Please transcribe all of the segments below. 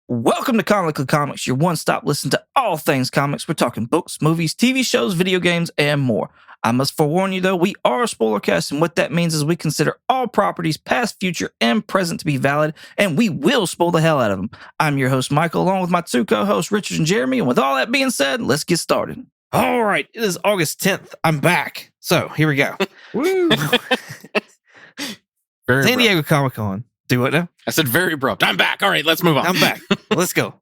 Welcome to Comically Comics, your one-stop listen to all things comics. We're talking books, movies, TV shows, video games, and more. I must forewarn you, though, we are a spoiler cast, and what that means is we consider all properties, past, future, and present, to be valid, and we will spoil the hell out of them. I'm your host, Michael, along with my two co-hosts, Richard and Jeremy, and with all that being said, let's get started. All right, it is August 10th. I'm back. So, here we go. Woo! San Diego Comic-Con. Do what now? I said very abrupt. I'm back. All right, let's move on. I'm back. Let's go.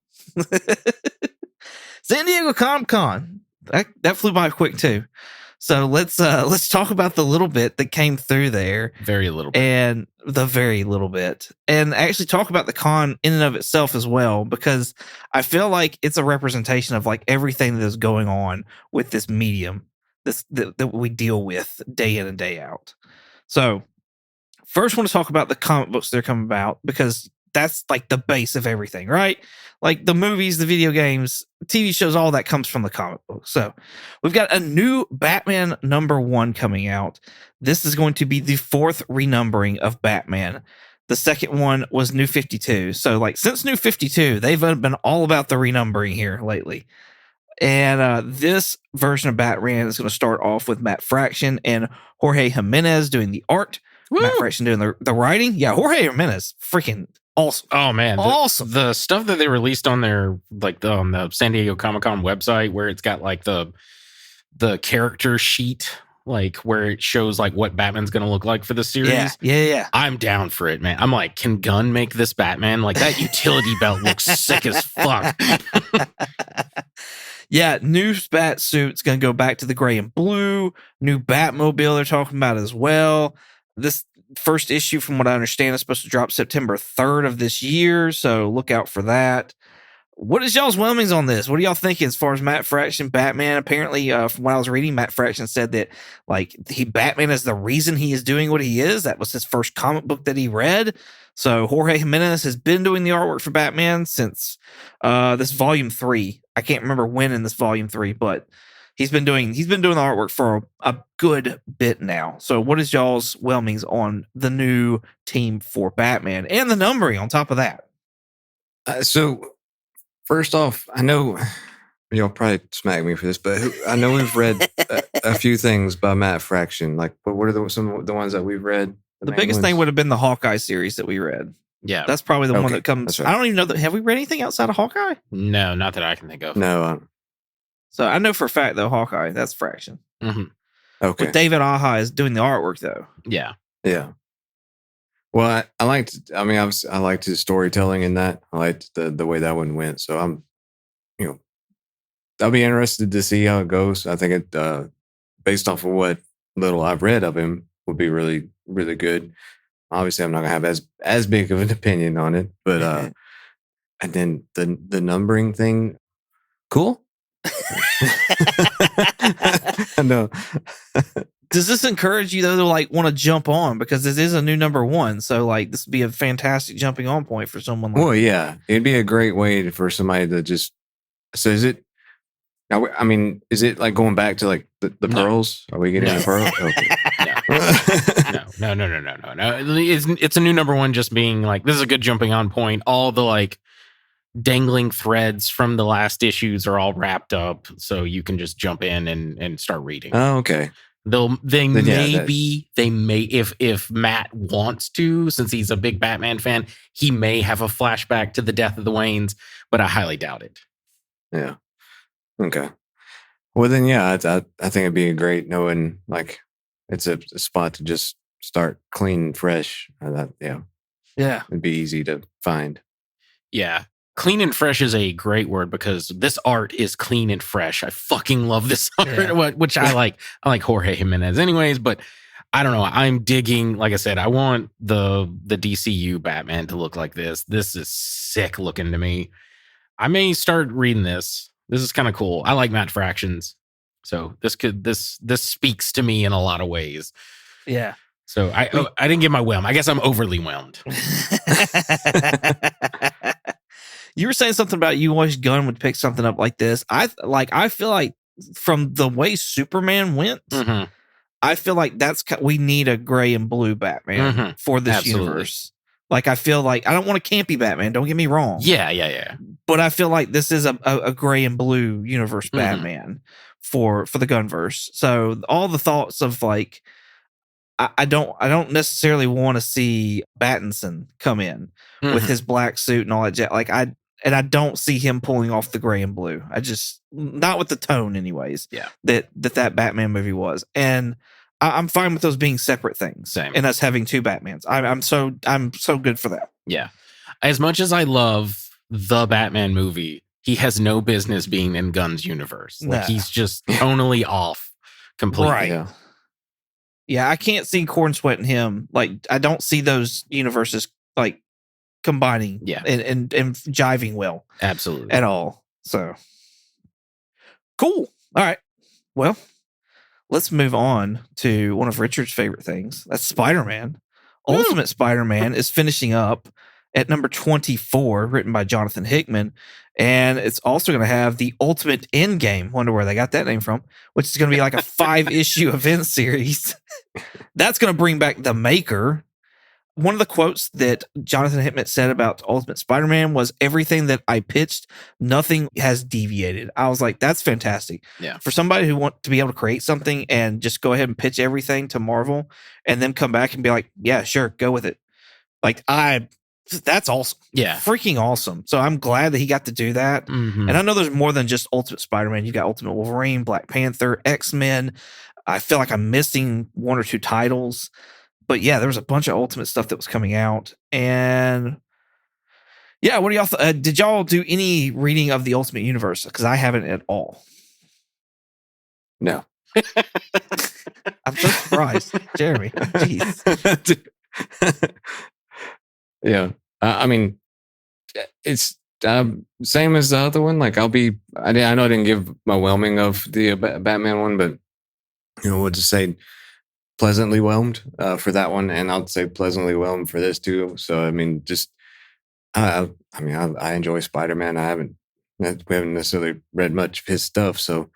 San Diego Comic-Con. That flew by quick too. So let's talk about the little bit that came through there. Very little bit. And the very little bit. And actually talk about the con in and of itself as well, because I feel like it's a representation of like everything that is going on with this medium that we deal with day in and day out. So first, I want to talk about the comic books that are coming about, because that's like the base of everything, right? Like the movies, the video games, TV shows, all that comes from the comic book. So we've got a new Batman #1 coming out. This is going to be the 4th renumbering of Batman. The second one was New 52. So like since New 52, they've been all about the renumbering here lately. And this version of Batman is going to start off with Matt Fraction and Jorge Jimenez doing the art. Woo! Matt Fraction doing the writing. Yeah, Jorge Jimenez, freaking awesome. Oh man, awesome. The stuff that they released on their on the San Diego Comic-Con website, where it's got like the character sheet, like where it shows like what Batman's going to look like for the series. Yeah. I'm down for it, man. I'm like, can Gunn make this Batman? Like that utility belt looks sick as fuck. Yeah, new Bat suit's going to go back to the gray and blue. New Batmobile they're talking about as well. This first issue, from what I understand, is supposed to drop September 3rd of this year, so look out for that. What is y'all's whelmings on this? What do y'all think as far as Matt Fraction, Batman? Apparently, from what I was reading, Matt Fraction said that like Batman is the reason he is doing what he is. That was his first comic book that he read. So Jorge Jimenez has been doing the artwork for Batman since this volume 3. I can't remember when in this volume 3, but he's been doing the artwork for a good bit now. So what is y'all's whelmings on the new team for Batman and the numbering on top of that? So first off, I know y'all probably smack me for this, but I know we've read a few things by Matt Fraction. Like, but what are some of the ones that we've read? The biggest thing would have been the Hawkeye series that we read. Yeah, that's probably the one that comes. Right. I don't even know that. Have we read anything outside of Hawkeye? No, not that I can think of. No. So I know for a fact though, Hawkeye, that's Fraction. Mm-hmm. Okay. But David Aja is doing the artwork though. Yeah. Well, I liked. I mean, I liked his storytelling in that. I liked the way that one went. So I'm, I'll be interested to see how it goes. I think it, based off of what little I've read of him, would be really, really good. Obviously, I'm not gonna have as big of an opinion on it, but and then the numbering thing, cool. No. Does this encourage you though to like want to jump on, because this is a new #1? So like this would be a fantastic jumping on point for someone. Like well, yeah, it'd be a great way for somebody to just. So is it? Now, I mean, is it like going back to like the pearls? Are we getting the pearls? Okay. No. It's a new #1, just being like, this is a good jumping on point. All the like dangling threads from the last issues are all wrapped up, so you can just jump in and start reading. Oh, okay. They may if Matt wants to, since he's a big Batman fan, he may have a flashback to the death of the Waynes, but I highly doubt it. Yeah. Okay. Well then, yeah, I think it'd be great knowing like it's a spot to just start clean and fresh. Yeah, it'd be easy to find. Yeah. Clean and fresh is a great word, because this art is clean and fresh. I fucking love this art, which I like. I like Jorge Jimenez anyways, but I don't know. I'm digging, like I said, I want the DCU Batman to look like this. This is sick looking to me. I may start reading this. This is kind of cool. I like Matt Fractions. So this speaks to me in a lot of ways. Yeah. So I didn't get my whelm. I guess I'm overly whelmed. You were saying something about you wish Gunn would pick something up like this. I feel like from the way Superman went, I feel like we need a gray and blue Batman for this universe. Like, I feel like I don't want a campy Batman. Don't get me wrong. Yeah. But I feel like this is a gray and blue universe Mhm. Batman for the Gunverse. So all the thoughts of like, I don't necessarily want to see Battinson come in with Mhm. his black suit and all that. Like I don't see him pulling off the gray and blue. I just not with the tone, anyways. Yeah. That Batman movie was, and I'm fine with those being separate things. Same. And us having two Batmans. I'm so good for that. Yeah. As much as I love the Batman movie, he has no business being in Gunn's universe. Like, Nah. he's just tonally off completely. Right. Yeah. Yeah, I can't see Corn Sweat and him. Like, I don't see those universes like combining, Yeah. and jiving well Absolutely. at all. So cool. All right. Well, let's move on to one of Richard's favorite things. That's Spider-Man. Woo! Ultimate Spider-Man is finishing up at number 24, written by Jonathan Hickman. And it's also going to have the Ultimate Endgame. Wonder where they got that name from, which is going to be like a 5-issue event series. That's going to bring back the Maker. One of the quotes that Jonathan Hickman said about Ultimate Spider-Man was, everything that I pitched, nothing has deviated. I was like, that's fantastic. Yeah. For somebody who wants to be able to create something and just go ahead and pitch everything to Marvel and then come back and be like, yeah, sure, go with it. Like, that's awesome. Yeah. Freaking awesome. So I'm glad that he got to do that. Mhm. And I know there's more than just Ultimate Spider-Man. You got Ultimate Wolverine, Black Panther, X-Men. I feel like I'm missing one or two titles. But yeah, there was a bunch of Ultimate stuff that was coming out. And yeah, what do y'all did y'all do any reading of the Ultimate Universe? Because I haven't at all. No. I'm so surprised. Jeremy. Jeez. Yeah. I mean, it's same as the other one. Like, I know I didn't give my whelming of the Batman one, but we'll just say pleasantly whelmed for that one, and I'll say pleasantly whelmed for this too. So I mean, just I enjoy Spider-Man. We haven't necessarily read much of his stuff, so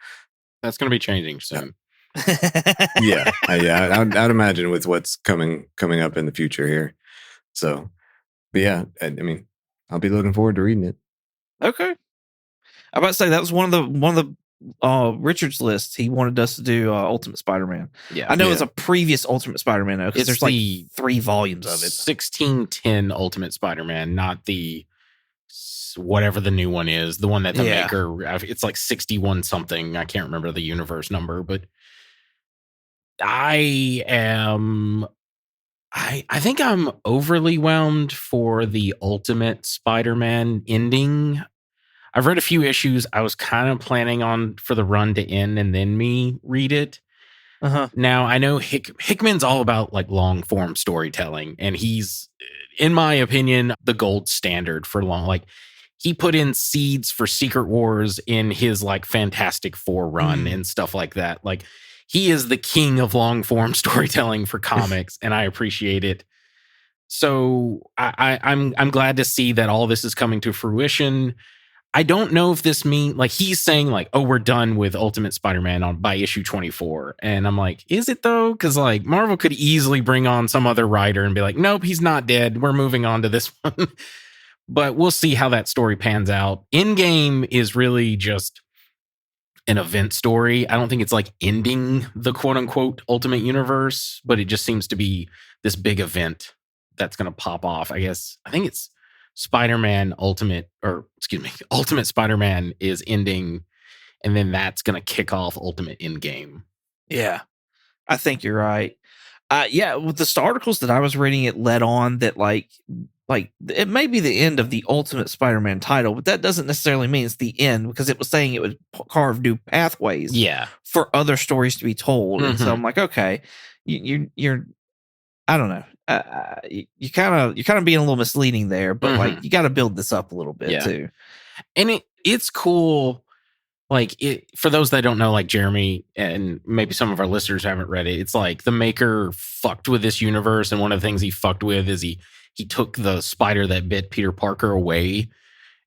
That's going to be changing soon. I'd imagine with what's coming up in the future here. So, but yeah, I mean, I'll be looking forward to reading it. Okay. I'm about to say that was one of the Richard's lists. He wanted us to do Ultimate Spider-Man. Yeah. I know it's a previous Ultimate Spider-Man though, because It's there's like the 3 volumes of it. 1610 Ultimate Spider-Man, not the whatever the new one is, the one that the Maker, it's like 61 something. I can't remember the universe number, but I think I'm overly whelmed for the Ultimate Spider-Man ending. I've read a few issues. I was kind of planning on for the run to end and then me read it. Uh-huh. Now, I know Hickman's all about like long form storytelling, and he's, in my opinion, the gold standard for long. Like, he put in seeds for Secret Wars in his like Fantastic Four run and stuff like that. Like, he is the king of long form storytelling for comics, and I appreciate it. So I'm glad to see that all this is coming to fruition. I don't know if this means, like, he's saying like, oh, we're done with Ultimate Spider-Man by issue 24. And I'm like, is it though? Because like Marvel could easily bring on some other writer and be like, nope, he's not dead. We're moving on to this one. But we'll see how that story pans out. Endgame is really just an event story. I don't think it's like ending the quote unquote Ultimate Universe, but it just seems to be this big event that's going to pop off. I think it's Ultimate Spider-Man is ending, and then that's going to kick off Ultimate Endgame. Yeah, I think you're right. Yeah, with the articles that I was reading, it led on that like it may be the end of the Ultimate Spider-Man title, but that doesn't necessarily mean it's the end, because it was saying it would carve new pathways for other stories to be told. And so I'm like, okay, you're I don't know. You kind of being a little misleading there, but like, you got to build this up a little bit too. And it's cool. Like, for those that don't know, like Jeremy and maybe some of our listeners haven't read it, it's like the Maker fucked with this universe, and one of the things he fucked with is he took the spider that bit Peter Parker away,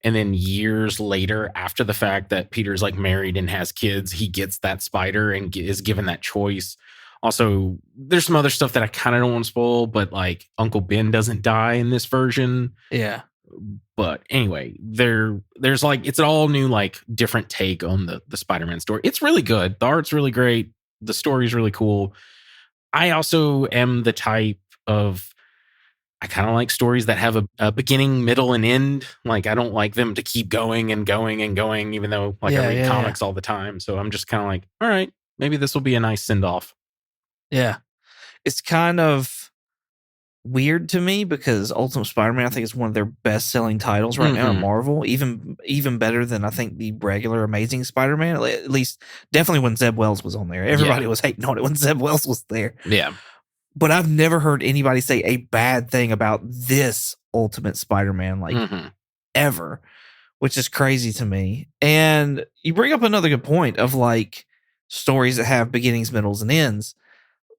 and then years later, after the fact that Peter's like married and has kids, he gets that spider and is given that choice. Also, there's some other stuff that I kind of don't want to spoil, but like Uncle Ben doesn't die in this version. Yeah. But anyway, there's like it's an all new like different take on the Spider-Man story. It's really good. The art's really great. The story's really cool. I also am the type of I kind of like stories that have a beginning, middle, and end. Like I don't like them to keep going and going and going, even though like I read comics all the time. So I'm just kind of like, all right, maybe this will be a nice send off. Yeah. It's kind of weird to me because Ultimate Spider-Man, I think, is one of their best-selling titles right now at Marvel. Even better than I think the regular Amazing Spider-Man. At least, definitely when Zeb Wells was on there. Everybody was hating on it when Zeb Wells was there. Yeah. But I've never heard anybody say a bad thing about this Ultimate Spider-Man, like ever, which is crazy to me. And you bring up another good point of like stories that have beginnings, middles, and ends.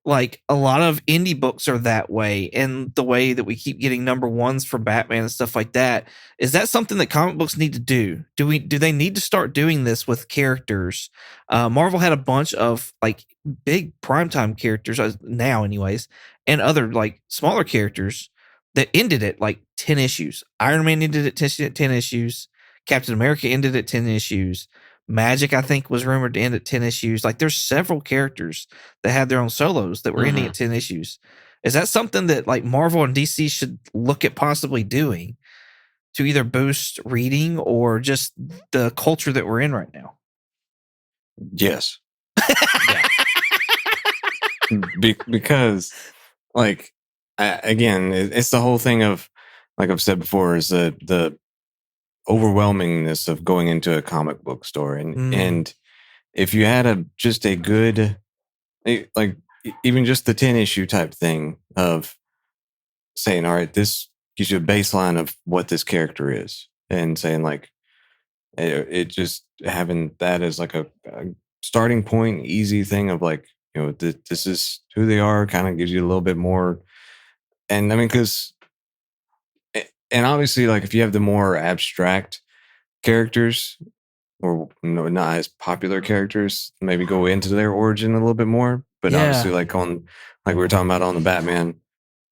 Like a lot of indie books are that way, and the way that we keep getting number ones for Batman and stuff like that. Is that something that comic books need to do? Do they need to start doing this with characters? Marvel had a bunch of like big primetime characters now, anyways, and other like smaller characters that ended at like 10 issues. Iron Man ended at 10 issues. Captain America ended at 10 issues. Magic, I think, was rumored to end at 10 issues. Like, there's several characters that had their own solos that were ending at 10 issues. Is that something that, like, Marvel and DC should look at possibly doing to either boost reading or just the culture that we're in right now? Yes. Because, like, again, it's the whole thing of, like I've said before, is the overwhelmingness of going into a comic book store, and if you had just a good, like even just the 10 issue type thing of saying, all right, this gives you a baseline of what this character is, and saying like it just having that as like a starting point, easy thing of like, you know, this is who they are, kind of gives you a little bit more. And I mean, because and obviously, like if you have the more abstract characters, or not as popular characters, maybe go into their origin a little bit more. But obviously, like we were talking about on the Batman,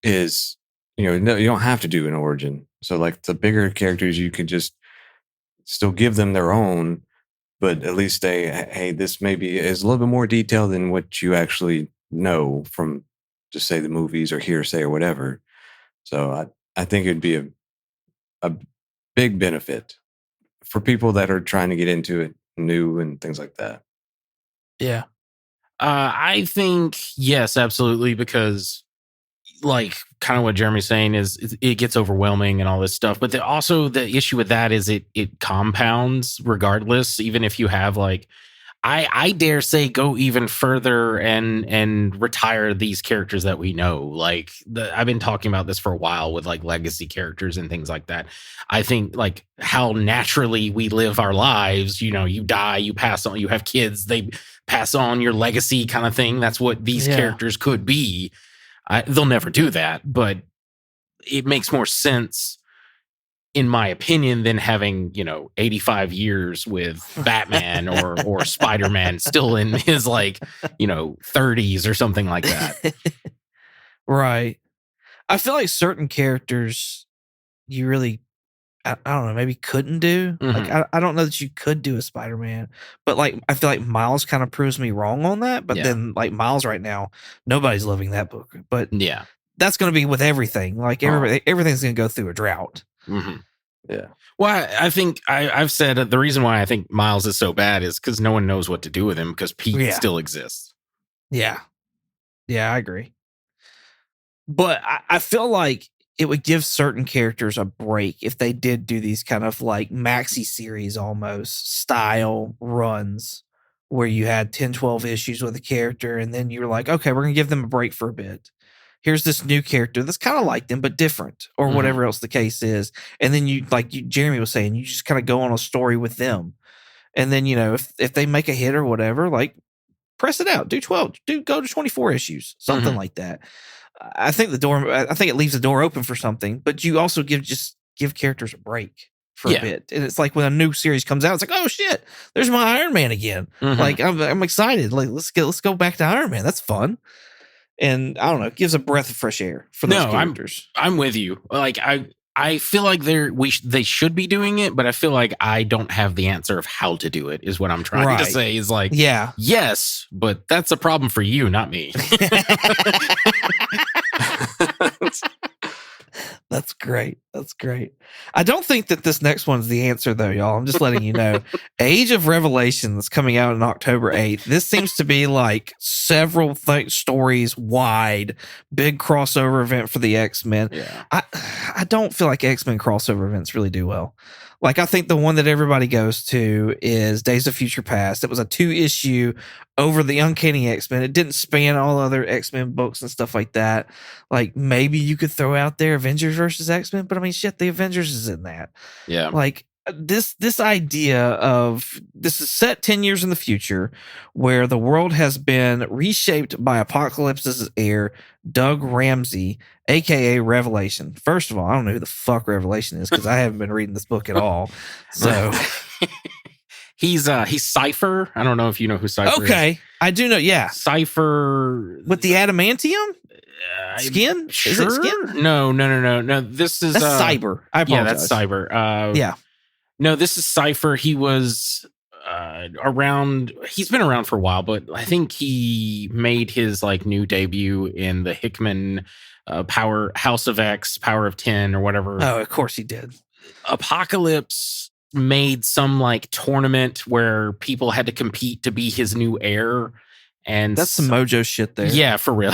is, you know, no, you don't have to do an origin. So like the bigger characters, you could just still give them their own, but at least hey, this maybe is a little bit more detailed than what you actually know from just say the movies or hearsay or whatever. So I think it'd be a big benefit for people that are trying to get into it new and things like that. Yeah. I think yes, absolutely, because like kind of what Jeremy's saying is it gets overwhelming and all this stuff. But also the issue with that is it compounds regardless, even if you have like I dare say go even further and retire these characters that we know. Like I've been talking about this for a while with like legacy characters and things like that. I think like how naturally we live our lives, you know, you die, you pass on, you have kids, they pass on your legacy kind of thing. That's what these characters could be. They'll never do that, but it makes more sense, in my opinion, than having, you know, 85 years with Batman or Spider-Man still in his like, you know, 30s or something like that. Right. I feel like certain characters you really, I don't know, maybe couldn't do. Like, I don't know that you could do a Spider-Man, but like, I feel like Miles kind of proves me wrong on that. But then like Miles right now, nobody's loving that book, but yeah, that's going to be with everything. Like everything's going to go through a drought. Yeah. Well, I think I've said the reason why I think Miles is so bad is because no one knows what to do with him because Pete still exists. Yeah. Yeah, I agree. But I feel like it would give certain characters a break if they did do these kind of like maxi series almost style runs where you had 10, 12 issues with a character and then you were like, okay, we're going to give them a break for a bit. Here's this new character that's kind of like them, but different, or whatever else the case is. And then Jeremy was saying, you just kind of go on a story with them. And then, you know, if they make a hit or whatever, like press it out, do 12, go to 24 issues, something like that. I think it leaves the door open for something, but you also give characters a break. for a bit. And it's like when a new series comes out, it's like, oh shit, there's my Iron Man again. Mhm. Like I'm excited. Like let's go back to Iron Man. That's fun. And I don't know, it gives a breath of fresh air for those characters. I'm with you. Like I feel like they should be doing it, but I feel like I don't have the answer of how to do it. Is what I'm trying to say. Is like, yeah, yes, but that's a problem for you, not me. That's great. That's great. I don't think that this next one's the answer, though, y'all. I'm just letting you know. Age of Revelation that's coming out on October 8th. This seems to be like several stories wide, big crossover event for the X-Men. Yeah. I don't feel like X-Men crossover events really do well. Like, I think the one that everybody goes to is Days of Future Past. It was a 2-issue over the Uncanny X-Men. It didn't span all other X-Men books and stuff like that. Like, maybe you could throw out there Avengers versus X-Men, but I mean, shit, the Avengers is in that. Yeah. Like, this idea of this is set 10 years in the future where the world has been reshaped by Apocalypse's heir, Doug Ramsey, aka Revelation. First of all, I don't know who the fuck Revelation is because I haven't been reading this book at all. So he's Cypher. I don't know if you know who Cypher is. Okay. I do know, yeah. Cypher With the adamantium skin? Sure? Is it skin? No. This is that's Cyber. I apologize. Yeah, that's Cyber. Yeah. No, this is Cypher. He was around. He's been around for a while, but I think he made his like new debut in the Hickman Power House of X, Power of 10, or whatever. Oh, of course he did. Apocalypse made some like tournament where people had to compete to be his new heir, and that's some mojo shit there. Yeah, for real.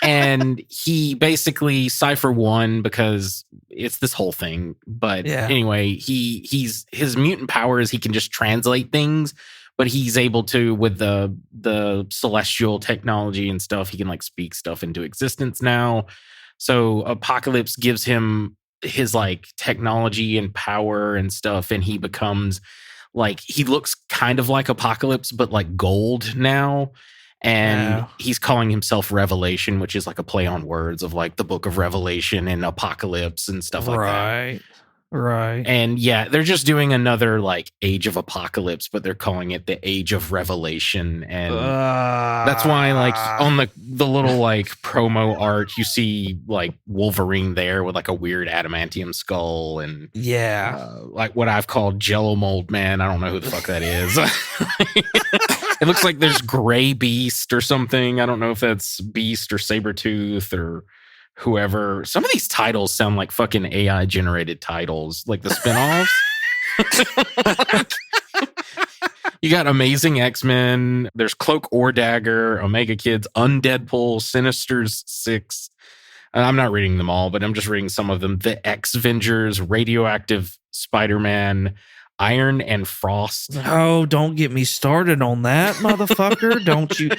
And he basically Cypher won because it's this whole thing. But anyway, he's his mutant power is he can just translate things, but he's able to with the celestial technology and stuff. He can like speak stuff into existence now. So Apocalypse gives him his like technology and power and stuff, and he becomes like he looks kind of like Apocalypse, but like gold now. And he's calling himself Revelation, which is like a play on words of like the book of Revelation and Apocalypse and stuff like that. Right. And yeah, they're just doing another like Age of Apocalypse, but they're calling it the Age of Revelation. And that's why like on the little like promo art, you see like Wolverine there with like a weird adamantium skull and like what I've called Jello Mold Man. I don't know who the fuck that is. It looks like there's Gray Beast or something. I don't know if that's Beast or Sabretooth or whoever. Some of these titles sound like fucking AI generated titles, like the spinoffs. You got Amazing X-Men. There's Cloak or Dagger, Omega Kids, Undeadpool, Sinisters 6. I'm not reading them all, but I'm just reading some of them. The X-Vengers, Radioactive Spider-Man, Iron and Frost. Oh, don't get me started on that, motherfucker. Don't you?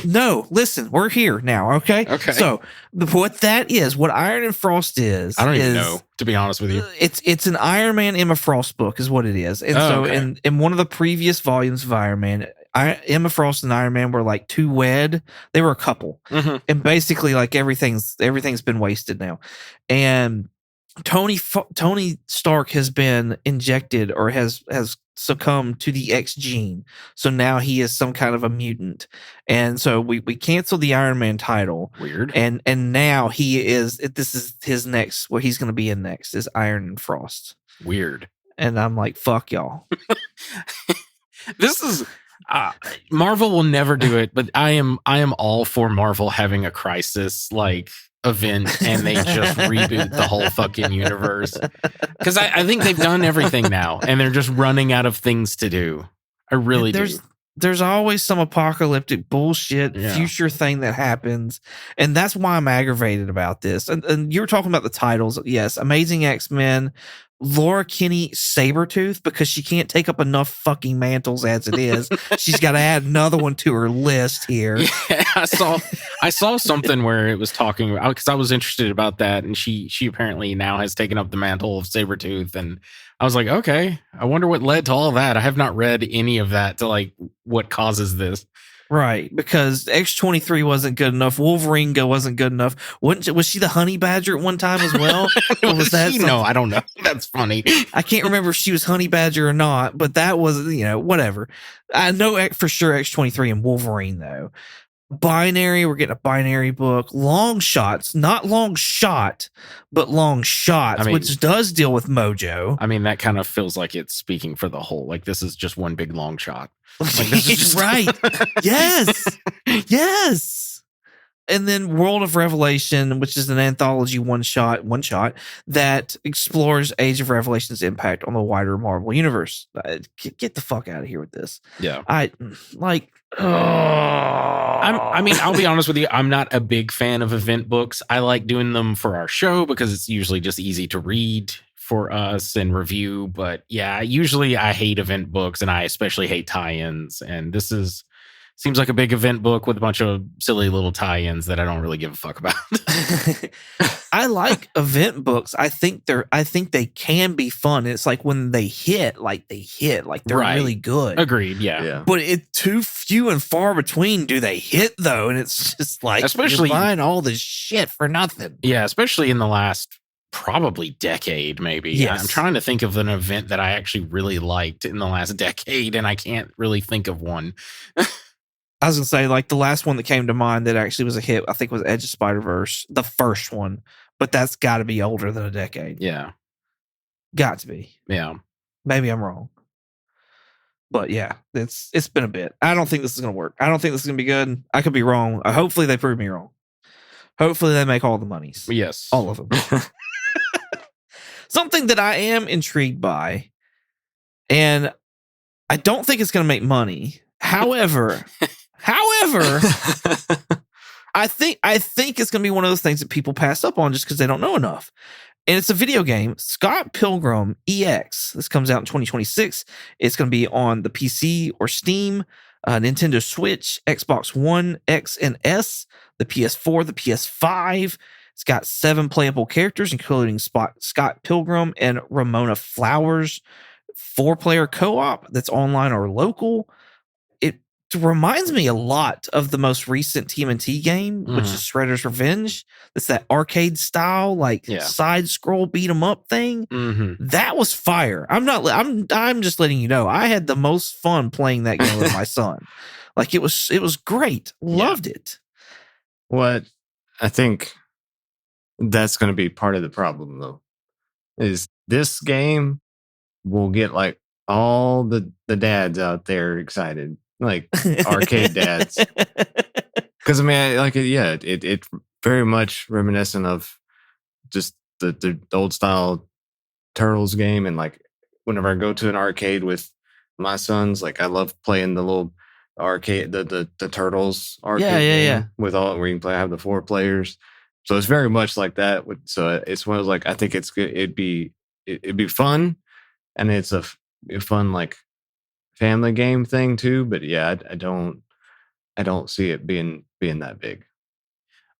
No, listen, we're here now, okay? Okay. So, what that is, what Iron and Frost is... I don't even know, to be honest with you. It's an Iron Man Emma Frost book is what it is. And in one of the previous volumes of Iron Man, Emma Frost and Iron Man were like two wed. They were a couple. Mm-hmm. And basically, like, everything's been wasted now. And Tony Stark has been injected or has succumbed to the X gene. So now he is some kind of a mutant. And so we canceled the Iron Man title. Weird. And now this is his next, what he's going to be in next is Iron and Frost. Weird. And I'm like, fuck y'all. This is Marvel will never do it, but I am all for Marvel having a crisis like event and they just reboot the whole fucking universe, because I think they've done everything now and they're just running out of things to do. I really do. There's always some apocalyptic bullshit future thing that happens, and that's why I'm aggravated about this. And you were talking about the titles. Yes, Amazing X-Men, Laura Kinney Sabretooth, because she can't take up enough fucking mantles as it is. She's got to add another one to her list here. Yeah, I saw something where it was talking about, because I was interested about that, and she apparently now has taken up the mantle of Sabretooth, and I was like, okay, I wonder what led to all that. I have not read any of that to like what causes this. Right, because X-23 wasn't good enough. Wolverine wasn't good enough. Was she the honey badger at one time as well? Or was that No, I don't know. That's funny. I can't remember if she was honey badger or not, but that was, whatever. I know for sure X-23 and Wolverine, though. Binary, we're getting a binary book. Long shots, not long shot, but long shots, which does deal with Mojo. I mean, that kind of feels like it's speaking for the whole. Like, this is just one big long shot. Like, this is just right. Yes. And then World of Revelation, which is an anthology one shot that explores Age of Revelation's impact on the wider Marvel universe. Get the fuck out of here with this. Yeah. I mean, I'll be honest with you. I'm not a big fan of event books. I like doing them for our show because it's usually just easy to read for us and review. But yeah, usually I hate event books, and I especially hate tie-ins. And this seems like a big event book with a bunch of silly little tie-ins that I don't really give a fuck about. I like event books. I think they can be fun. It's like when they hit, they're really good. Agreed. Yeah. But it's too few and far between do they hit though, and it's just like especially you're buying all this shit for nothing. Yeah, especially in the last probably decade, maybe. Yes. I'm trying to think of an event that I actually really liked in the last decade, and I can't really think of one. I was gonna say, like, the last one that came to mind that actually was a hit, I think, was Edge of Spider-Verse, the first one, but that's got to be older than a decade. Yeah, got to be. Yeah, maybe I'm wrong, but yeah, it's been a bit. I don't think this is gonna work. I don't think this is gonna be good. I could be wrong. Hopefully, they prove me wrong. Hopefully, they make all the monies. Yes, all of them. Something that I am intrigued by, and I don't think it's gonna make money. However, I think it's going to be one of those things that people pass up on just because they don't know enough. And it's a video game, Scott Pilgrim EX. This comes out in 2026. It's going to be on the PC or Steam, Nintendo Switch, Xbox One, X and S, the PS4, the PS5. It's got 7 playable characters, including Scott Pilgrim and Ramona Flowers. 4-player co-op that's online or local. It reminds me a lot of the most recent TMNT game, which is Shredder's Revenge. It's that arcade style, side scroll beat 'em up thing. Mm-hmm. That was fire. I'm just letting you know. I had the most fun playing that game with my son. Like it was great. Loved it. What I think that's going to be part of the problem, though, is this game will get like all the dads out there excited. Like arcade dads, because I mean, it very much reminiscent of just the old style Turtles game, and like whenever I go to an arcade with my sons, like I love playing the little arcade, the Turtles arcade game with all where you can have the 4 players. So it's very much like that. So it's one of like I think it's good. It'd be fun, and it's a fun like family game thing too, but yeah, I don't see it being that big.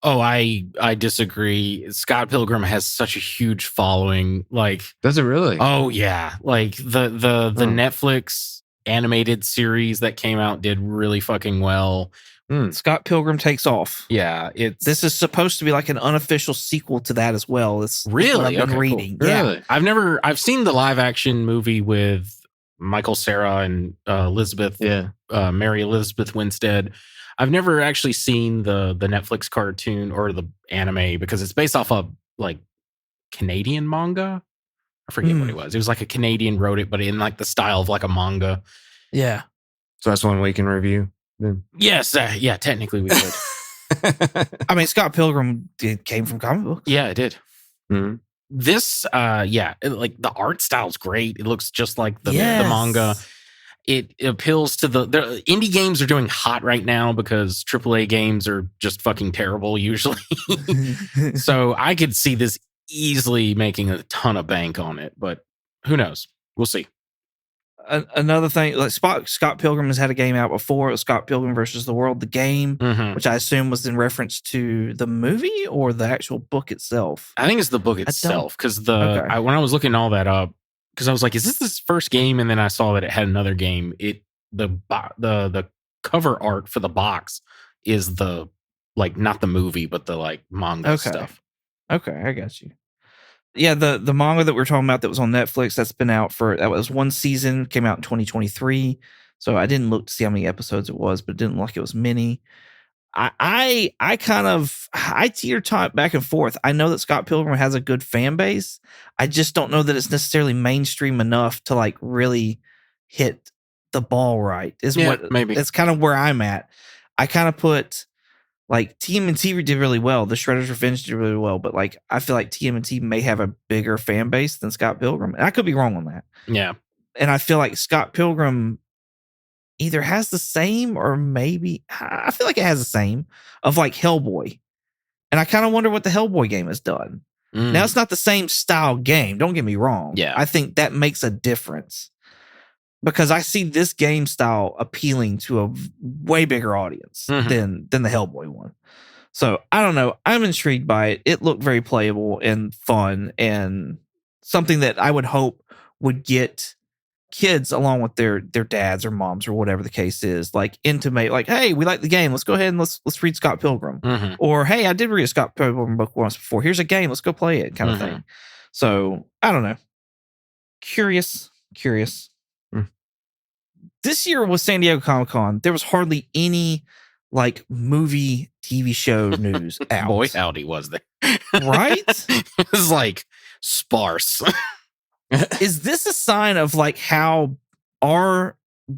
Oh, I disagree. Scott Pilgrim has such a huge following. Like, does it really? Oh yeah, like the Netflix animated series that came out did really fucking well. Scott Pilgrim Takes Off. Yeah, this is supposed to be like an unofficial sequel to that as well. It's really what I've been reading. Cool. Yeah, really? I've seen the live action movie with Michael Cera and Elizabeth, Mary Elizabeth Winstead. I've never actually seen the Netflix cartoon or the anime because it's based off of like Canadian manga. I forget what it was. It was like a Canadian wrote it, but in like the style of like a manga. Yeah. So that's one we can review then. Yes. Yeah. Technically we could. I mean, Scott Pilgrim came from comic books. Yeah, it did. Mm-hmm. This, like the art style's great. It looks just like the manga. It appeals to the indie games are doing hot right now because AAA games are just fucking terrible usually. So I could see this easily making a ton of bank on it, but who knows? We'll see. Another thing, like Scott Pilgrim has had a game out before. It was Scott Pilgrim versus the World, the game, which I assume was in reference to the movie or the actual book itself. I think it's the book itself because when I was looking all that up, because I was like, "Is this first game?" And then I saw that it had another game. The cover art for the box is the like not the movie, but the like manga stuff. Okay, I got you. Yeah, the manga that we're talking about that was on Netflix, that was one season, came out in 2023. So I didn't look to see how many episodes it was, but it didn't look like it was many. I teeter tot back and forth. I know that Scott Pilgrim has a good fan base. I just don't know that it's necessarily mainstream enough to like really hit the ball right. Maybe. It's kind of where I'm at. I kind of put like TMNT did really well. The Shredder's Revenge did really well, but like I feel like TMNT may have a bigger fan base than Scott Pilgrim. And I could be wrong on that. Yeah. And I feel like Scott Pilgrim either has the same or maybe I feel like it has the same of like Hellboy. And I kind of wonder what the Hellboy game has done. Now it's not the same style game. Don't get me wrong. Yeah. I think that makes a difference because I see this game style appealing to a way bigger audience than the Hellboy one. So I don't know. I'm intrigued by it. It looked very playable and fun and something that I would hope would get kids along with their dads or moms or whatever the case is, like intimate, like, hey, we like the game. Let's go ahead and let's read Scott Pilgrim. Or hey, I did read a Scott Pilgrim book once before. Here's a game. Let's go play it, kind of thing. So I don't know. Curious. This year with San Diego Comic-Con, there was hardly any like movie TV show news out. Boy, howdy was there. Right? It was like sparse. Is this a sign of like how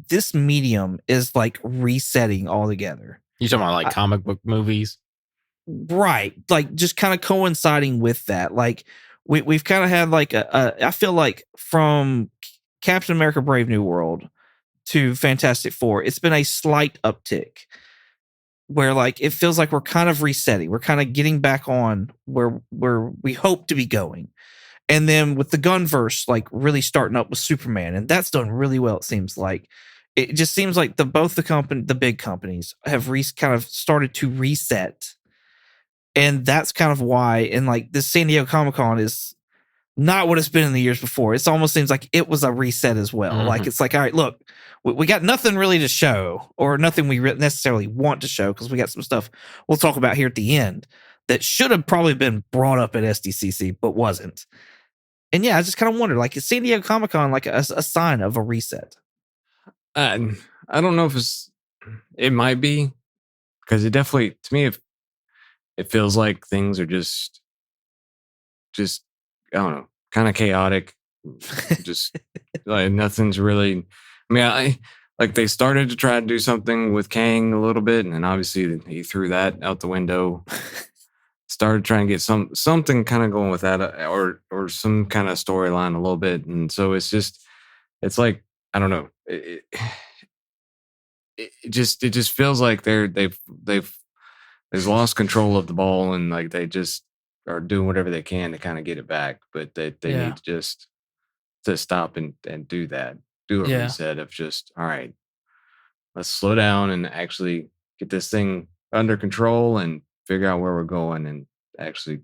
this medium is like resetting altogether? You talking about like comic book movies? Right. Like just kind of coinciding with that. Like we've kind of had like I feel like from Captain America Brave New World to Fantastic Four, it's been a slight uptick where like it feels like we're kind of resetting. We're kind of getting back on where we hope to be going. And then with the Gunverse, like really starting up with Superman, and that's done really well. It seems like it just seems like the big companies have kind of started to reset, and that's kind of why. And like this San Diego Comic-Con is not what it's been in the years before. It almost seems like it was a reset as well. Like it's like, all right, look, we got nothing really to show, or nothing we necessarily want to show because we got some stuff we'll talk about here at the end that should have probably been brought up at SDCC but wasn't. And yeah, I just kind of wonder, like, is San Diego Comic-Con like a sign of a reset? I don't know if it might be, because it definitely, to me, it feels like things are just, I don't know, kind of chaotic. Just like nothing's really, I mean, I like they started to try to do something with Kang a little bit, and then obviously he threw that out the window. Started trying to get something kind of going with that, or some kind of storyline a little bit, and so it's like I don't know. It just feels like they've lost control of the ball, and like they just are doing whatever they can to kind of get it back, but they need to just to stop and do that, do a reset of just all right. Let's slow down and actually get this thing under control and figure out where we're going and actually,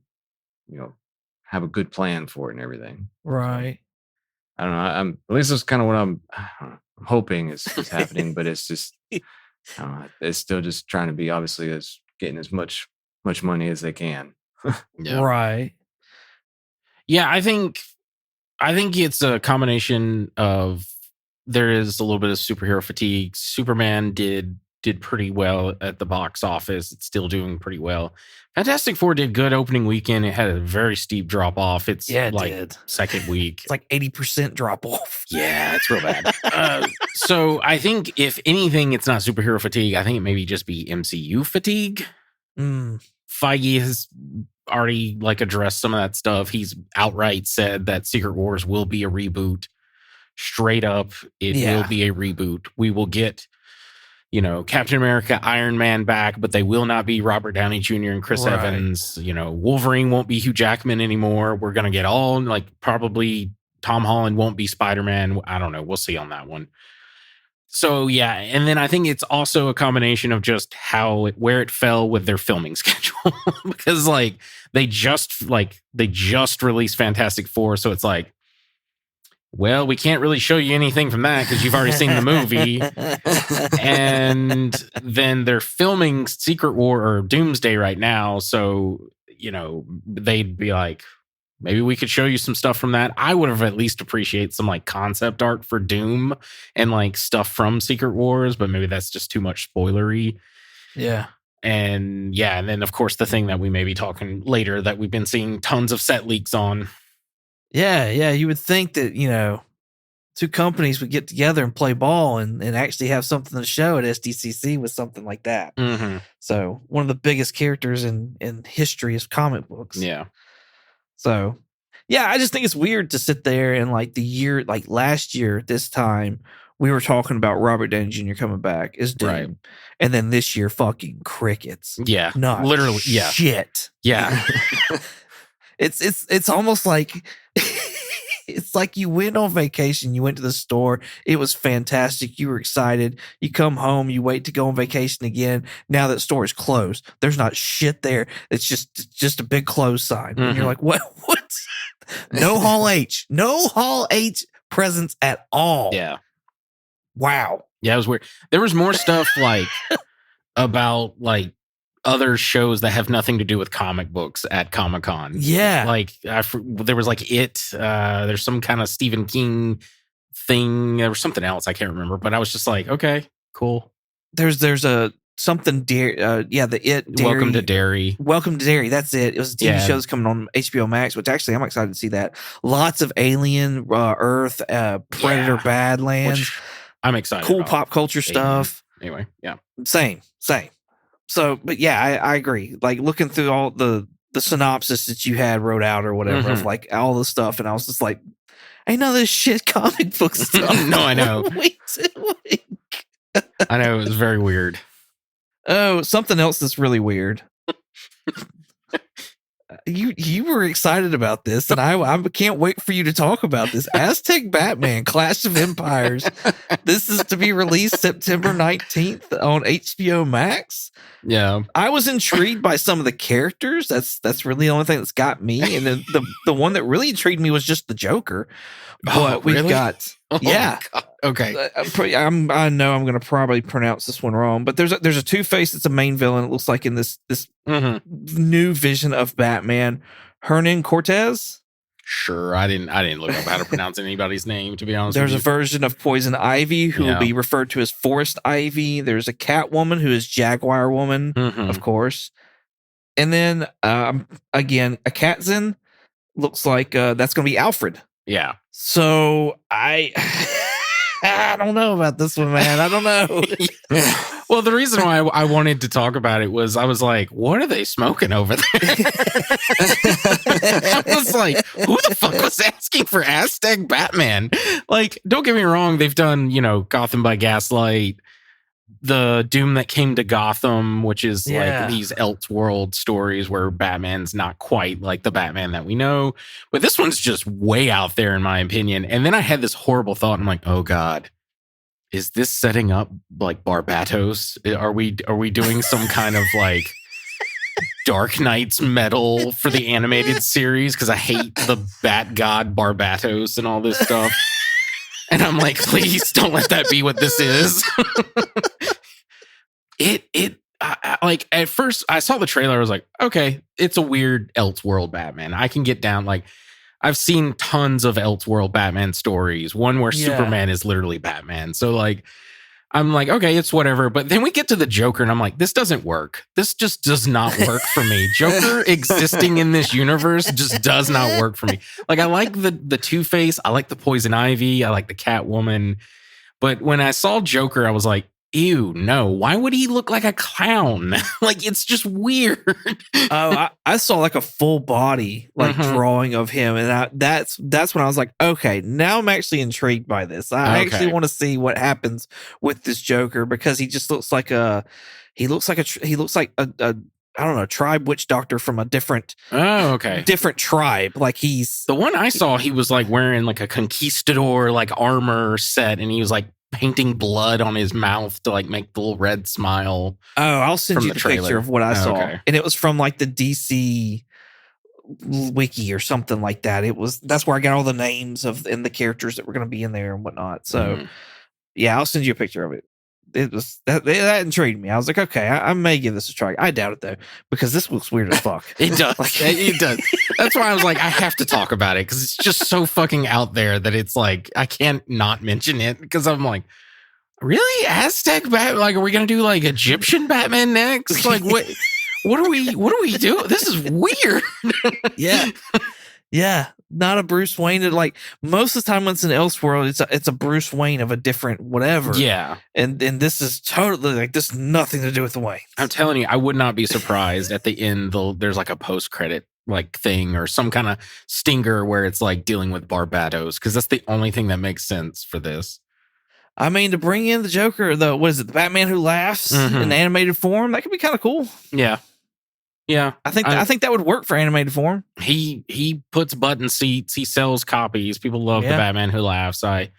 have a good plan for it and everything. Right. I don't know. At least that's kind of what I'm hoping is happening, but it's just, I don't know. It's still just trying to be obviously getting as much money as they can. Yeah. Right. Yeah. I think it's a combination of, there is a little bit of superhero fatigue. Superman did pretty well at the box office. It's still doing pretty well. Fantastic Four did good opening weekend. It had a very steep drop off. It's second week. It's like 80% drop off. Yeah, it's real bad. So I think if anything, it's not superhero fatigue. I think it maybe just be MCU fatigue. Feige has already addressed some of that stuff. He's outright said that Secret Wars will be a reboot. Straight up, it will be a reboot. We will get Captain America, Iron Man back, but they will not be Robert Downey Jr. and Chris Evans. Wolverine won't be Hugh Jackman anymore. We're going to get all, probably Tom Holland won't be Spider-Man. I don't know. We'll see on that one. So, yeah. And then I think it's also a combination of just where it fell with their filming schedule. Because, they just released Fantastic Four. So it's well, we can't really show you anything from that because you've already seen the movie. And then they're filming Secret War or Doomsday right now. So, they'd be like, maybe we could show you some stuff from that. I would have at least appreciated some like concept art for Doom and like stuff from Secret Wars, but maybe that's just too much spoilery. Yeah. And then of course the thing that we may be talking later that we've been seeing tons of set leaks on. Yeah. You would think that, two companies would get together and play ball and actually have something to show at SDCC with something like that. Mm-hmm. So one of the biggest characters in history is comic books. Yeah. So, yeah, I just think it's weird to sit there and like last year, this time, we were talking about Robert Downey Jr. coming back as Doom. Right. And then this year, fucking crickets. Yeah. Not literally. Yeah. Shit. Yeah. It's almost like it's like you went on vacation, you went to the store, it was fantastic, you were excited, you come home, you wait to go on vacation again. Now that store is closed, there's not shit there. It's just a big close sign. And you're like, what? No Hall H presence at all. Yeah. Wow. Yeah, it was weird. There was more stuff like about like other shows that have nothing to do with comic books at Comic-Con. Yeah. Like there was like there's some kind of Stephen King thing. There was something else I can't remember, but I was just like, okay, cool. There's a something dairy. The Dairy. Welcome to Dairy. Welcome to Dairy. That's it. It was a TV show that's coming on HBO Max, which actually I'm excited to see that. Lots of Alien, Earth, Predator, Badlands. Which I'm excited. Cool about. pop culture stuff. Anyway, yeah. Same. So, but yeah, I agree. Like looking through all the synopsis that you had wrote out or whatever of like all the stuff, and I was just like, I know this shit comic book stuff. No, I know. Wait a week. I know, it was very weird. Oh, something else that's really weird. You were excited about this, and I can't wait for you to talk about this. Aztec Batman: Clash of Empires. This is to be released September 19th on HBO Max. Yeah, I was intrigued by some of the characters. That's really the only thing that's got me. And then the one that really intrigued me was just the Joker. But we've got God. Okay. I know I'm going to probably pronounce this one wrong, but there's a Two-Face that's a main villain. It looks like in this new vision of Batman, Hernan Cortez. Sure, I didn't look up how to pronounce anybody's name, to be honest. There's a version of Poison Ivy who will be referred to as Forest Ivy. There's a Catwoman who is Jaguar Woman, of course. And then again, a Katzin looks like that's going to be Alfred. Yeah. So I don't know about this one, man. I don't know. Well, the reason why I wanted to talk about it was I was like, what are they smoking over there? I was like, who the fuck was asking for Aztec Batman? Like, don't get me wrong. They've done, Gotham by Gaslight, the Doom That Came to Gotham, which is like these Elseworld stories where Batman's not quite like the Batman that we know. But this one's just way out there, in my opinion. And then I had this horrible thought. I'm like, oh God, is this setting up like Barbatos? Are we doing some kind of like Dark Knight's metal for the animated series? Because I hate the Bat God Barbatos and all this stuff. And I'm like, please don't let that be what this is. Like at first I saw the trailer. I was like, okay, it's a weird Elseworld Batman. I can get down. Like I've seen tons of Elseworld Batman stories. One where Superman is literally Batman. So like, I'm like, okay, it's whatever. But then we get to the Joker and I'm like, this doesn't work. This just does not work for me. Joker existing in this universe just does not work for me. Like I like the Two-Face. I like the Poison Ivy. I like the Catwoman. But when I saw Joker, I was like, ew, no. Why would he look like a clown? Like, it's just weird. I saw like a full body like drawing of him, and that's when I was like, okay, now I'm actually intrigued by this. I actually want to see what happens with this Joker, because he just looks like a I don't know, tribe witch doctor from a different different tribe. Like he's the one I saw, he was like wearing like a conquistador like armor set, and he was like painting blood on his mouth to like make the little red smile. Oh, I'll send you the picture of what I saw. And it was from like the DC wiki or something like that. That's where I got all the names and the characters that were going to be in there and whatnot. So yeah, I'll send you a picture of it. It was that intrigued me. I was like, okay, I may give this a try. I doubt it though, because this looks weird as fuck. It does. It does. That's why I was like, I have to talk about it because it's just so fucking out there that it's like I can't not mention it because I'm like, really, Aztec Batman? Like, are we gonna do like Egyptian Batman next? Like, what do we do? This is weird. Yeah. Not a Bruce Wayne. Like most of the time when it's an Elseworld, it's a Bruce Wayne of a different whatever. Yeah. And this is totally like this has nothing to do with the Wayne. I'm telling you, I would not be surprised at the end there's like a post-credit like thing or some kind of stinger where it's like dealing with Barbados, because that's the only thing that makes sense for this. I mean, to bring in the Joker, the Batman Who Laughs in animated form, that could be kind of cool. Yeah. Yeah, I think that would work for animated form. He puts button seats. He sells copies. People love the Batman Who Laughs. I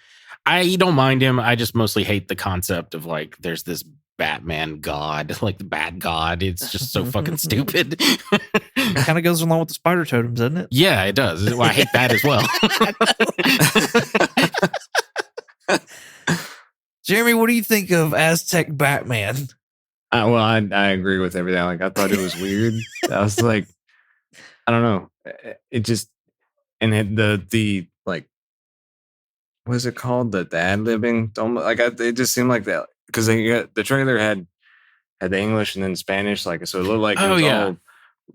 don't mind him. I just mostly hate the concept of like there's this Batman god, like the Bat God. It's just so fucking stupid. It kind of goes along with the spider totems, doesn't it? Yeah, it does. Well, I hate that as well. Jeremy, what do you think of Aztec Batman? Well, I agree with everything. Like, I thought it was weird. I was like, I don't know. It just, and the like, what is it called? The ad-libbing? Like, it just seemed like that because the trailer had the English and then Spanish. Like, so it looked like it was all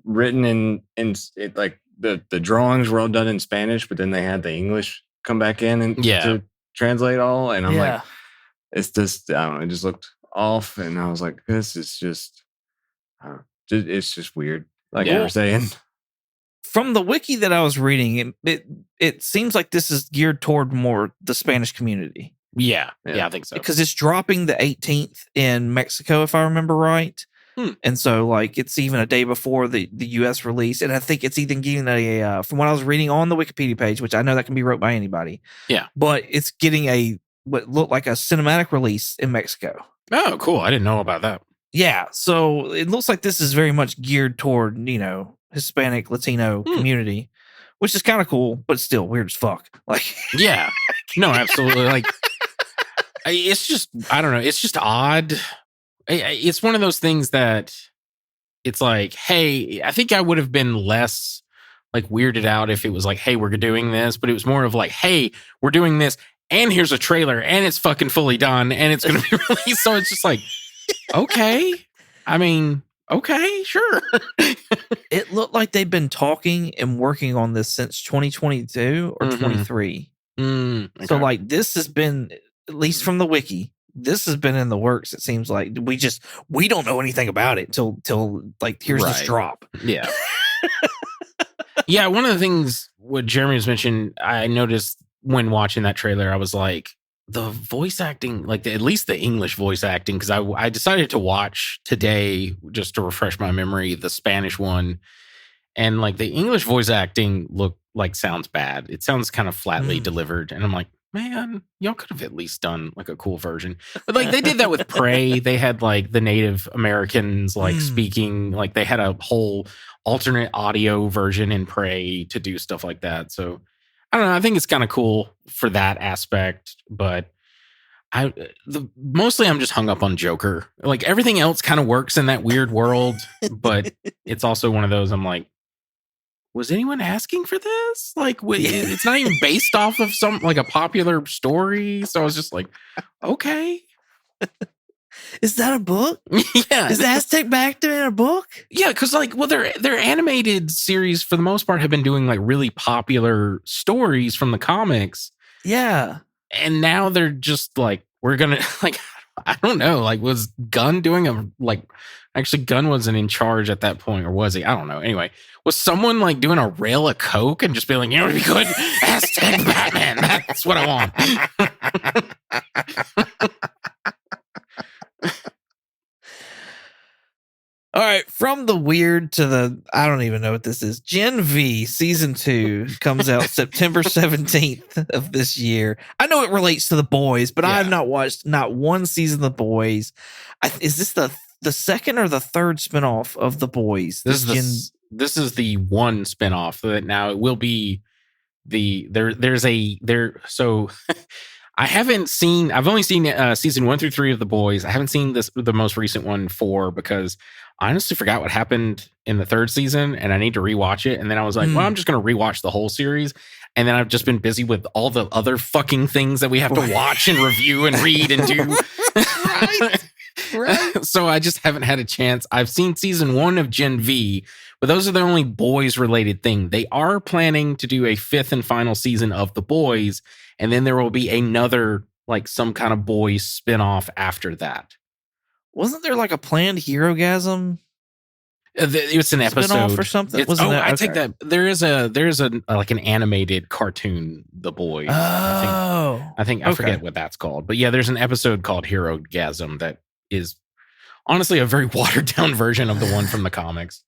written in it, like the drawings were all done in Spanish, but then they had the English come back in and to translate all. And I'm like, it's just, I don't know. It just looked off, and I was like, this is just it's just weird, like you were saying. From the wiki that I was reading, it seems like this is geared toward more the Spanish community. Yeah, I think so, because it's dropping the 18th in Mexico, if I remember right. And so like it's even a day before the US release, and I think it's even getting a from what I was reading on the Wikipedia page, which I know that can be wrote by anybody, but it's getting what looked like a cinematic release in Mexico. Oh, cool. I didn't know about that. Yeah. So it looks like this is very much geared toward, Hispanic, Latino community, which is kind of cool, but still weird as fuck. Like, yeah. No, absolutely. Like, it's just, I don't know. It's just odd. It's one of those things that it's like, hey, I think I would have been less like weirded out if it was like, hey, we're doing this, but it was more of like, hey, we're doing this. And here's a trailer, and it's fucking fully done, and it's going to be released. So it's just like, okay. I mean, okay, sure. It looked like they've been talking and working on this since 2022 or 23. Okay. So, like, this has been, at least from the wiki, this has been in the works. It seems like we don't know anything about it till like, here's this drop. Yeah. Yeah, one of the things what Jeremy was mentioning, I noticed when watching that trailer, I was like, the voice acting, like at least the English voice acting, because I decided to watch today just to refresh my memory, the Spanish one, and like the English voice acting sounds bad. It sounds kind of flatly delivered, and I'm like, man, y'all could have at least done like a cool version. But like they did that with Prey. They had like the Native Americans like speaking, like they had a whole alternate audio version in Prey to do stuff like that. So I don't know. I think it's kind of cool for that aspect, but mostly I'm just hung up on Joker. Like everything else kind of works in that weird world, but it's also one of those I'm like, was anyone asking for this? Like, it's not even based off of some like a popular story. So I was just like, okay. Is that a book? Yeah. Is Aztec Batman a book? Yeah, because like, well, their animated series for the most part have been doing like really popular stories from the comics. Yeah. And now they're just like, we're gonna like, I don't know, like was Gunn doing actually Gunn wasn't in charge at that point, or was he? I don't know. Anyway, was someone like doing a rail of coke and just being like, you know what would be good? Aztec Batman. That's what I want. All right, from the weird to the, I don't even know what this is. Gen V Season 2 comes out September 17th of this year. I know it relates to The Boys, but I have not watched not one season of The Boys. Is this the second or the third spinoff of The Boys? This is this is the one spinoff that now it will be so I've only seen season 1 through 3 of The Boys. I haven't seen the most recent one, 4, because I honestly forgot what happened in the 3rd season and I need to rewatch it. And then I was like, well, I'm just going to rewatch the whole series. And then I've just been busy with all the other fucking things that we have to watch and review and read and do. Right. So I just haven't had a chance. I've seen season 1 of Gen V, but those are the only boys related thing. They are planning to do a 5th and final season of The Boys. And then there will be another, like some kind of boys spinoff after that. Wasn't there like a planned Herogasm? It's an episode or something. I take that. There is a like an animated cartoon, The Boys. Oh, I think I forget what that's called, but yeah, there's an episode called Herogasm that is honestly a very watered down version of the one from the comics.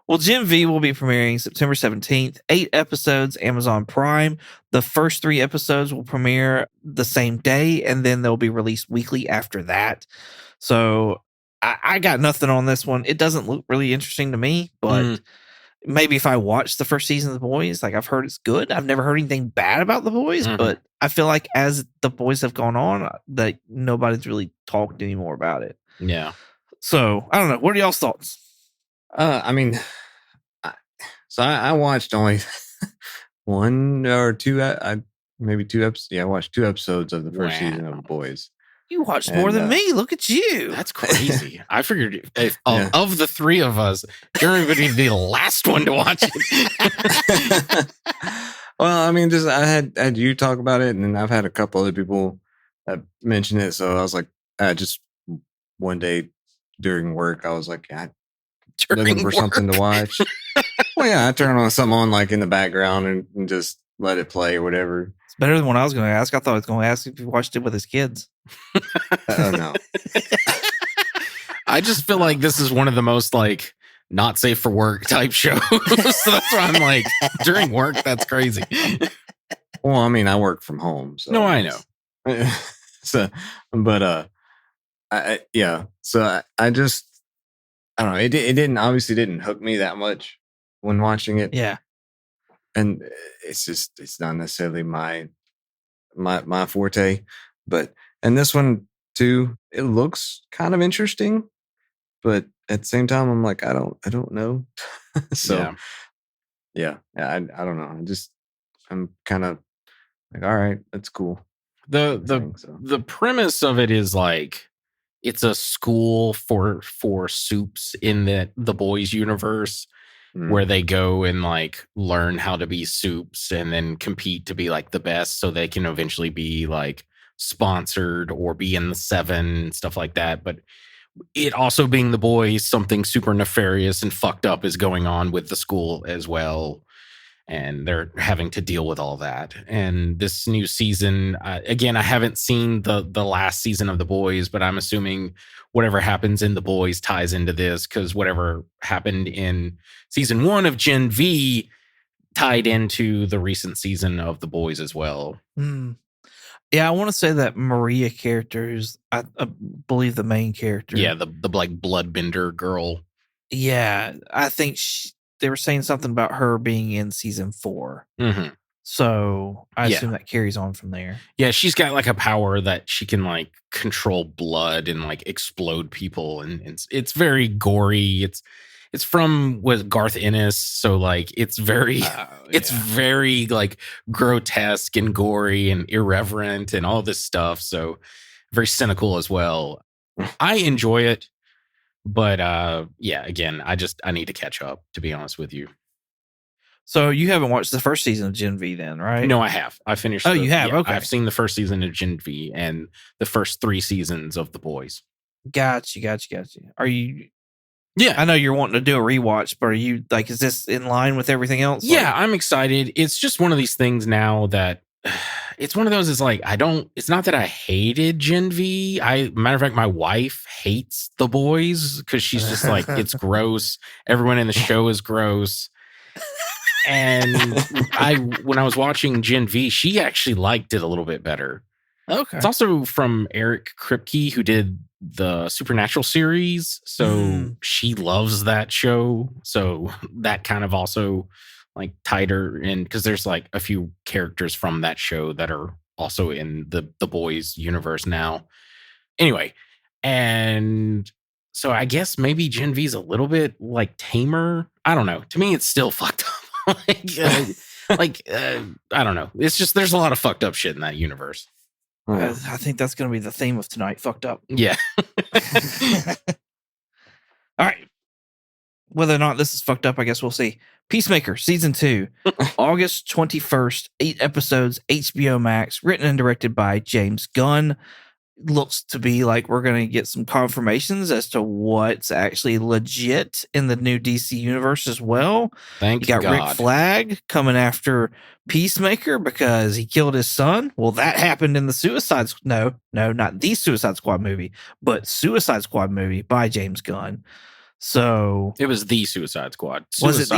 Well, Gen V will be premiering September 17th, 8 episodes, Amazon Prime. The first 3 episodes will premiere the same day, and then they'll be released weekly after that. So I got nothing on this one. It doesn't look really interesting to me, but maybe if I watch the first season of The Boys, like I've heard it's good. I've never heard anything bad about The Boys, but I feel like as The Boys have gone on, that nobody's really talked anymore about it. Yeah. So I don't know. What are y'all's thoughts? I mean, I watched only 1 or 2, maybe 2 episodes. Yeah, I watched 2 episodes of the first season of The Boys. You watched more than me. Look at you. That's crazy. I figured of the 3 of us, Jeremy would be the last one to watch it. Well, I mean, just I had you talk about it, and then I've had a couple other people that mentioned it. So I was like, just one day during work, I was like, looking for something to watch. Well, yeah, I turn on something on like in the background and just let it play or whatever. It's better than what I was going to ask. I thought I was going to ask if you watched it with his kids. Oh, no. I just feel like this is one of the most like not safe for work type shows. So that's why I'm like, during work, that's crazy. Well, I mean, I work from home. So no, I know. So, but yeah. So I just, I don't know. It obviously didn't hook me that much when watching it. Yeah. And it's not necessarily my forte, and this one too, it looks kind of interesting, but at the same time, I'm like, I don't know. So yeah, I don't know. I'm kind of like, all right, that's cool. The premise of it is like, it's a school for soups in the Boys universe, where they go and like learn how to be soups and then compete to be like the best so they can eventually be like sponsored or be in the 7, stuff like that. But it also being The Boys, something super nefarious and fucked up is going on with the school as well. And they're having to deal with all that. And this new season, again, I haven't seen the last season of The Boys, but I'm assuming whatever happens in The Boys ties into this, because whatever happened in season 1 of Gen V tied into the recent season of The Boys as well. Yeah, I want to say that Maria character is, I believe, the main character. Yeah, the like bloodbender girl. Yeah, I think they were saying something about her being in season 4. So I assume that carries on from there. Yeah, she's got like a power that she can like control blood and like explode people, and it's very gory. It's from Garth Ennis, so like it's very very like grotesque and gory and irreverent and all this stuff. So very cynical as well. I enjoy it. But again, I need to catch up, to be honest with you. So you haven't watched the first season of Gen V then, right? No, I have. I finished. Oh, you have? Yeah, okay. I've seen the first season of Gen V and the first 3 seasons of The Boys. Gotcha. Are you... Yeah. I know you're wanting to do a rewatch, but are you like, is this in line with everything else? Yeah, I'm excited. It's just one of these things now that... It's one of those, it's like, it's not that I hated Gen V. Matter of fact, my wife hates The Boys because she's just like, it's gross. Everyone in the show is gross. And when I was watching Gen V, she actually liked it a little bit better. Okay. It's also from Eric Kripke, who did the Supernatural series, so she loves that show. So that kind of also like tied her in, because there's like a few characters from that show that are also in the boys universe now. Anyway, and so I guess maybe Gen V's a little bit like tamer. I don't know. To me, it's still fucked up. I don't know. It's just there's a lot of fucked up shit in that universe. Oh, yeah. I think that's going to be the theme of tonight. Fucked up. Yeah. All right. Whether or not this is fucked up, I guess we'll see. Peacemaker season 2, August 21st, 8 episodes, HBO Max, written and directed by James Gunn. Looks to be like we're going to get some confirmations as to what's actually legit in the new DC universe as well. Thank you got God. Rick Flag coming after Peacemaker because he killed his son. Well, that happened in the no, not the Suicide Squad movie, but Suicide Squad movie by James Gunn. So it was the Suicide Squad. Was it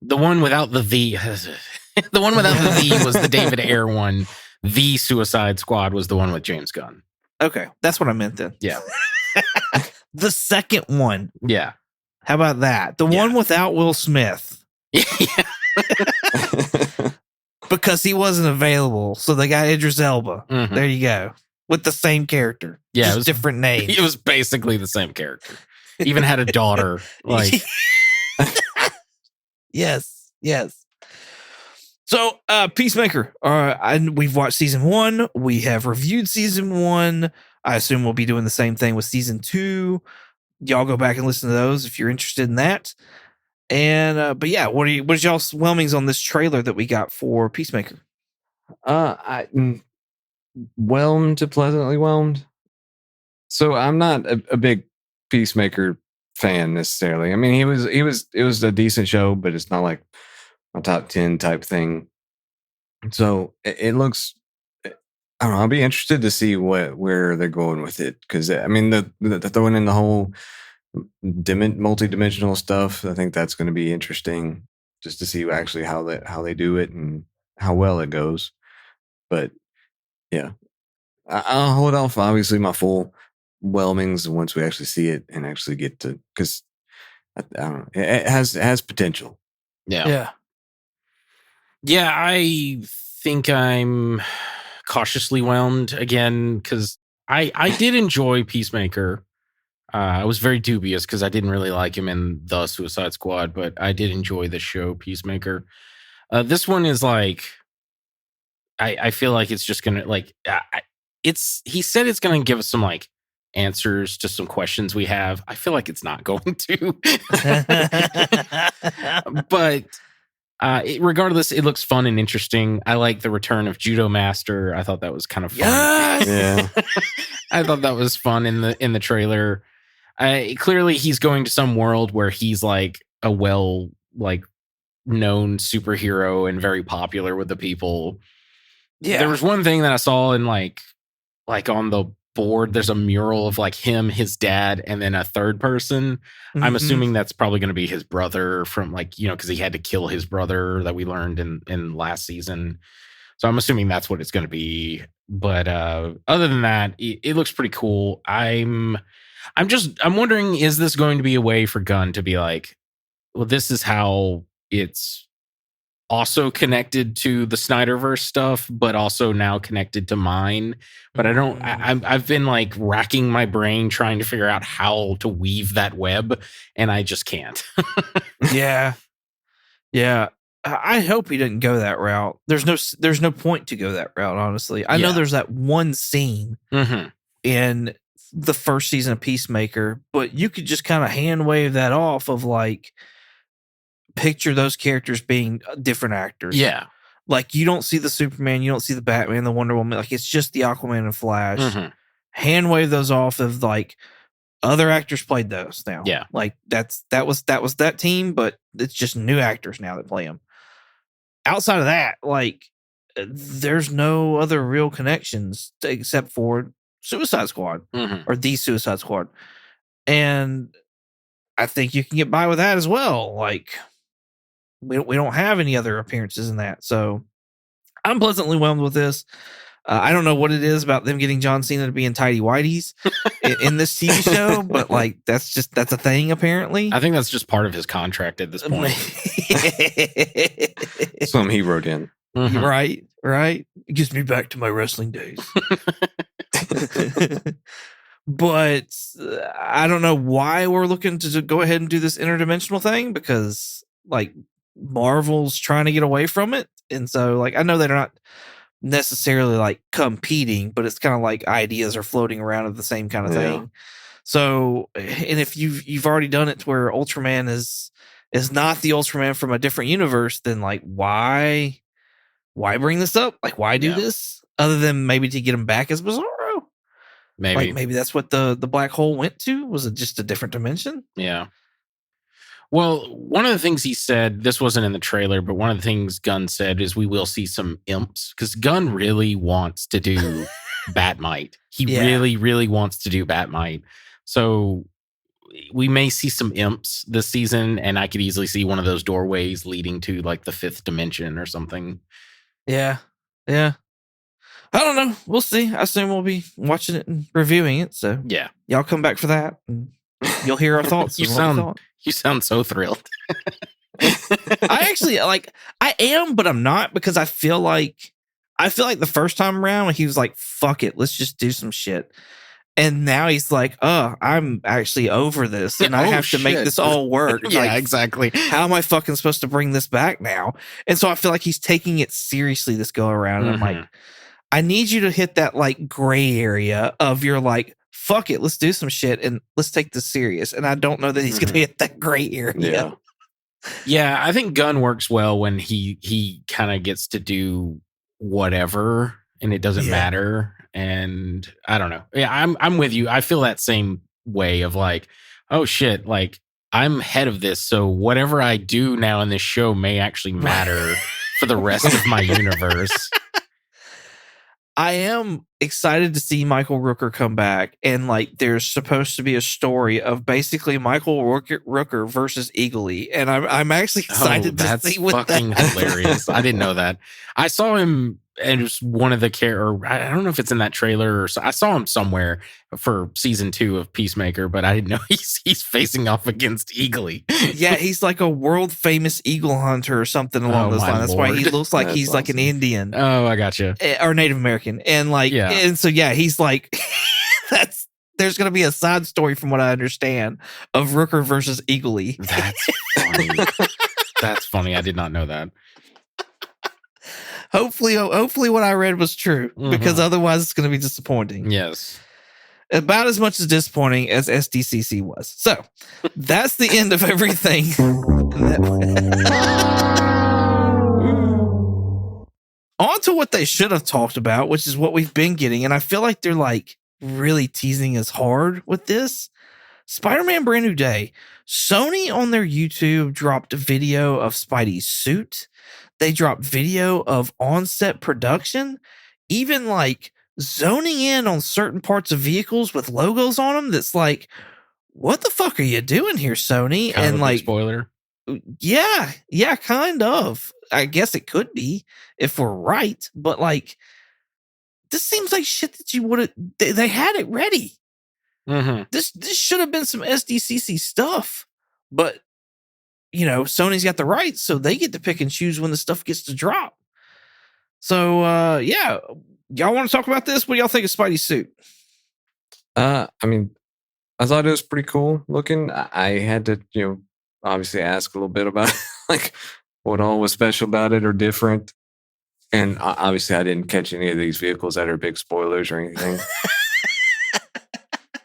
the one without the the one without the V was the David Ayer one. The Suicide Squad was the one with James Gunn. Okay, that's what I meant then. Yeah. The second one. Yeah. How about that? The one without Will Smith. Yeah. Because he wasn't available. So they got Idris Elba. Mhm. There you go. With the same character. Yeah. Just different names. It was basically the same character. Even had a daughter. Like Yes. So, Peacemaker. We've watched season 1. We have reviewed season 1. I assume we'll be doing the same thing with season 2. Y'all go back and listen to those if you're interested in that. And but yeah, what is y'all's whelmings on this trailer that we got for Peacemaker? Whelmed to pleasantly whelmed. So I'm not a big Peacemaker fan necessarily. I mean, it was a decent show, but it's not like a top 10 type thing. So it looks, I don't know. I'll be interested to see where they're going with it, because I mean, the throwing in the whole multi-dimensional stuff, I think that's going to be interesting, just to see actually how they do it and how well it goes. But yeah, I'll hold off obviously my full whelmings once we actually see it and actually get to, because I don't know, it has potential. Yeah, I think I'm cautiously whelmed again, because I did enjoy Peacemaker. I was very dubious because I didn't really like him in the Suicide Squad, but I did enjoy the show Peacemaker. This one is like, I feel like it's just gonna like, he said it's gonna give us some like answers to some questions we have. I feel like it's not going to. But regardless, it looks fun and interesting. I like the return of Judo Master. I thought that was kind of fun. Yes! Yeah. I thought that was fun in the trailer. Clearly he's going to some world where he's like a known superhero and very popular with the people. Yeah. There was one thing that I saw in like on the board, there's a mural of like him, his dad, and then a third person. Mhm. I'm assuming that's probably going to be his brother from because he had to kill his brother that we learned in last season. So I'm assuming that's what it's going to be. But other than that, it looks pretty cool. I'm wondering, is this going to be a way for Gunn to be like, well, this is how it's also connected to the Snyderverse stuff, but also now connected to mine. But I've been like racking my brain trying to figure out how to weave that web, and I just can't. Yeah. I hope he didn't go that route. There's no point to go that route, honestly. I know there's that one scene in the first season of Peacemaker, but you could just kind of hand wave that off of like, picture those characters being different actors. Yeah. Like you don't see the Superman, you don't see the Batman, the Wonder Woman. Like it's just the Aquaman and Flash. Hand wave those off of like other actors played those now. Yeah. Like that was that team, but it's just new actors now that play them. Outside of that, like there's no other real connections except for Suicide Squad or the Suicide Squad. And I think you can get by with that as well. Like we don't have any other appearances in that. So I'm pleasantly whelmed with this. I don't know what it is about them getting John Cena to be in tidy whities in this TV show, but like that's a thing apparently. I think that's just part of his contract at this point. Something he wrote in. Mm-hmm. Right. It gets me back to my wrestling days. But I don't know why we're looking to go ahead and do this interdimensional thing, because like Marvel's trying to get away from it. And so like I know they're not necessarily like competing, but it's kind of like ideas are floating around of the same kind of thing. So, and if you've already done it to where Ultraman is not the Ultraman from a different universe, then like why bring this up? Like why do this other than maybe to get him back as Bizarro? Maybe that's what the black hole went to. Was it just a different dimension? Yeah. Well, one of the things he said, this wasn't in the trailer, but one of the things Gunn said is we will see some imps, because Gunn really wants to do Batmite. He really, really wants to do Batmite. So we may see some imps this season, and I could easily see one of those doorways leading to like the 5th dimension or something. Yeah. I don't know. We'll see. I assume we'll be watching it and reviewing it. So yeah, y'all come back for that. And you'll hear our thoughts. You sound so thrilled. I actually I am, but I'm not, because I feel like the first time around he was like, fuck it, let's just do some shit. And now he's like, oh, I'm actually over this and I have to make this all work. Yeah, like, exactly. How am I fucking supposed to bring this back now? And so I feel like he's taking it seriously this go around. And I'm like, I need you to hit that like gray area of your like, fuck it, let's do some shit and let's take this serious. And I don't know that he's going to hit that gray area. Yeah, I think Gunn works well when he kind of gets to do whatever and it doesn't matter. And I don't know. Yeah, I'm with you. I feel that same way of like, oh shit, like I'm head of this. So whatever I do now in this show may actually matter for the rest of my universe. I am excited to see Michael Rooker come back, and like there's supposed to be a story of basically Michael Rooker versus Eagly, and I'm actually excited to see what fucking hilarious. I didn't know that. I saw him as one of the I don't know if it's in that trailer or so. I saw him somewhere for season 2 of Peacemaker, but I didn't know he's facing off against Eagly. Yeah, he's like a world famous eagle hunter or something along those lines. That's why he looks like he's like an Indian. Oh, I gotcha. Or Native American. And like, and so yeah, he's like, there's going to be a side story from what I understand of Rooker versus Eagly. That's funny. That's funny. I did not know that. Hopefully what I read was true, because otherwise it's going to be disappointing. Yes. About as much as disappointing as SDCC was. So that's the end of everything. On to what they should have talked about, which is what we've been getting. And I feel like they're like really teasing us hard with this. Spider-Man Brand New Day. Sony on their YouTube dropped a video of Spidey's suit. They dropped video of on-set production, even like zoning in on certain parts of vehicles with logos on them. That's like, what the fuck are you doing here, Sony? Kind and of a like, spoiler. Yeah, kind of. I guess it could be if we're right, but like, this seems like shit that you would have. They had it ready. This should have been some SDCC stuff, but you know, Sony's got the rights, so they get to pick and choose when the stuff gets to drop. So, yeah, y'all want to talk about this? What do y'all think of Spidey's suit? I mean, I thought it was pretty cool looking. I had to, obviously ask a little bit about like what all was special about it or different. And obviously, I didn't catch any of these vehicles that are big spoilers or anything.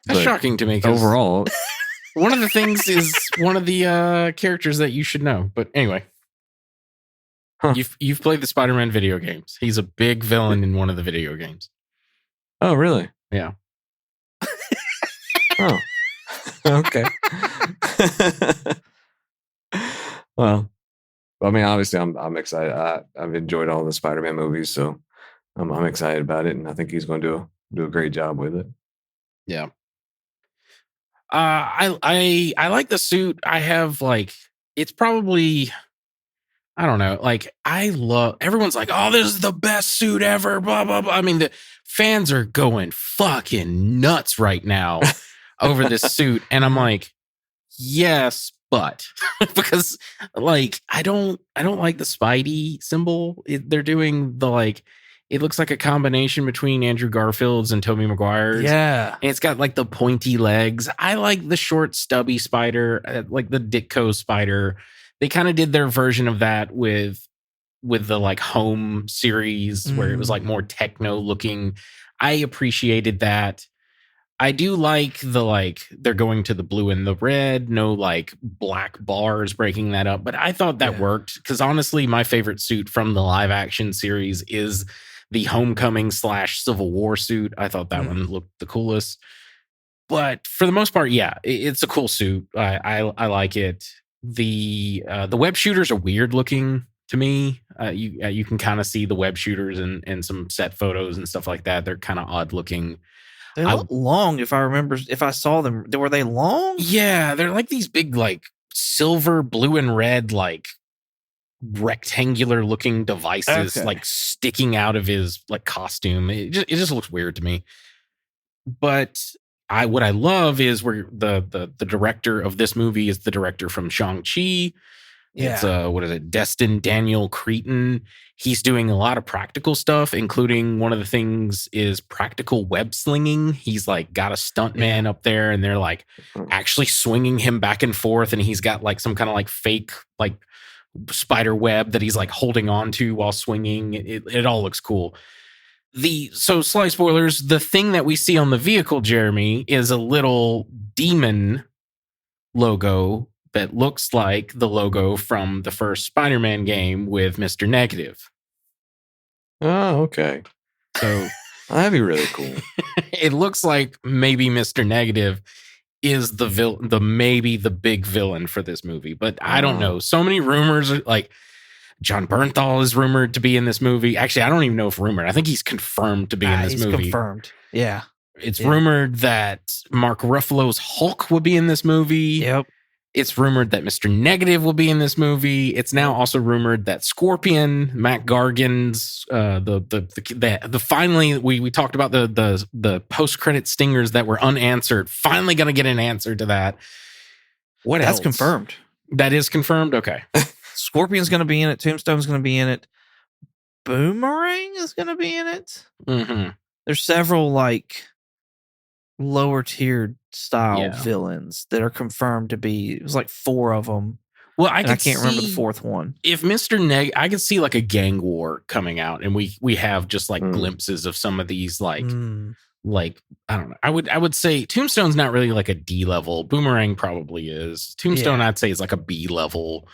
That's shocking to me. Overall, one of the things is one of the characters that you should know. But anyway, you've played the Spider-Man video games. He's a big villain in one of the video games. Oh, really? Yeah. Oh, okay. Well, I mean, obviously, I'm excited. I've enjoyed all the Spider-Man movies, so I'm excited about it, and I think he's going to do a great job with it. Yeah. I like the suit. I have like, it's probably, I don't know. Like, everyone's like, oh, this is the best suit ever, blah, blah, blah. I mean, the fans are going fucking nuts right now over this suit. And I'm like, yes, but because like, I don't like the Spidey symbol. They're doing the like, it looks like a combination between Andrew Garfield's and Tobey Maguire's. Yeah. And it's got like the pointy legs. I like the short, stubby spider, like the Ditko spider. They kind of did their version of that with the like home series where it was like more techno looking. I appreciated that. I do like the like they're going to the blue and the red, no like black bars breaking that up. But I thought that worked because honestly, my favorite suit from the live action series is the Homecoming / Civil War suit. I thought that one looked the coolest. But for the most part, yeah, it's a cool suit. I like it. The web shooters are weird looking to me. You can kind of see the web shooters and some set photos and stuff like that. They're kind of odd looking. They look long. If I saw them, were they long? Yeah, they're like these big, like silver, blue, and red, like rectangular looking devices, like sticking out of his like costume. It just looks weird to me. But what I love is where the director of this movie is the director from Shang-Chi. Yeah. It's what is it? Destin Daniel Cretton. He's doing a lot of practical stuff, including one of the things is practical web slinging. He's like got a stuntman up there and they're like actually swinging him back and forth. And he's got like some kind of like fake like spider web that he's like holding on to while swinging. It all looks cool. So slight spoilers, the thing that we see on the vehicle, Jeremy, is a little demon logo that looks like the logo from the first Spider-Man game with Mr. Negative. Oh, okay. So that'd be really cool. It looks like maybe Mr. Negative is maybe the big villain for this movie, but I don't know. So many rumors, like John Bernthal is rumored to be in this movie. Actually, I don't even know if rumored. I think he's confirmed to be in this movie. Confirmed. Yeah. It's rumored that Mark Ruffalo's Hulk will be in this movie. Yep. It's rumored that Mr. Negative will be in this movie. It's now also rumored that Scorpion, Matt Gargan's, finally we talked about the post-credit stingers that were unanswered. Finally going to get an answer to that. What else? That's confirmed. That is confirmed. Okay. Scorpion's going to be in it. Tombstone's going to be in it. Boomerang is going to be in it. Mm-hmm. There's several like lower tiered style villains that are confirmed to be. It was like 4 of them. Well, I can't remember the 4th one. If Mr. I could see like a gang war coming out, and we have just like glimpses of some of these like I don't know. I would say Tombstone's not really like a D level. Boomerang probably is. Tombstone I'd say is like a B level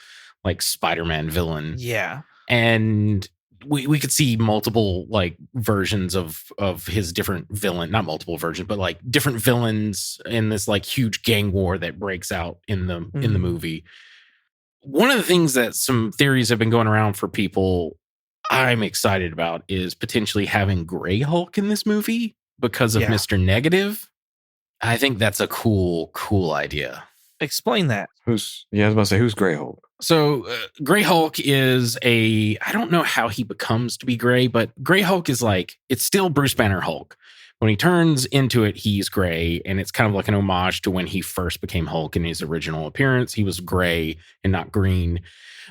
like Spider-Man villain. Yeah. And we could see multiple like versions of his different villain, not multiple versions, but like different villains in this like huge gang war that breaks out in the movie. One of the things that some theories have been going around for people I'm excited about is potentially having Grey Hulk in this movie because of Mr. Negative. I think that's a cool idea. Explain that. I was about to say, who's Grey Hulk? So Grey Hulk is I don't know how he becomes to be gray, but Grey Hulk is like, it's still Bruce Banner Hulk. When he turns into it, he's gray, and it's kind of like an homage to when he first became Hulk in his original appearance. He was gray and not green,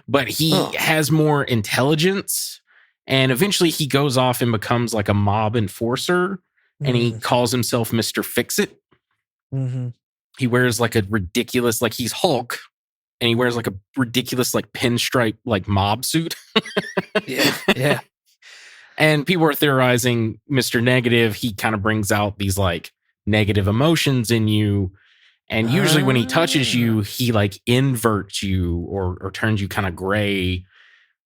but he has more intelligence, and eventually he goes off and becomes like a mob enforcer, and he calls himself Mr. Fix-It. Mm-hmm. He wears like a ridiculous, like he's Hulk, and he wears like a ridiculous like pinstripe like mob suit. Yeah. And people are theorizing Mr. Negative, he kind of brings out these like negative emotions in you. And usually when he touches you, he like inverts you or turns you kind of gray.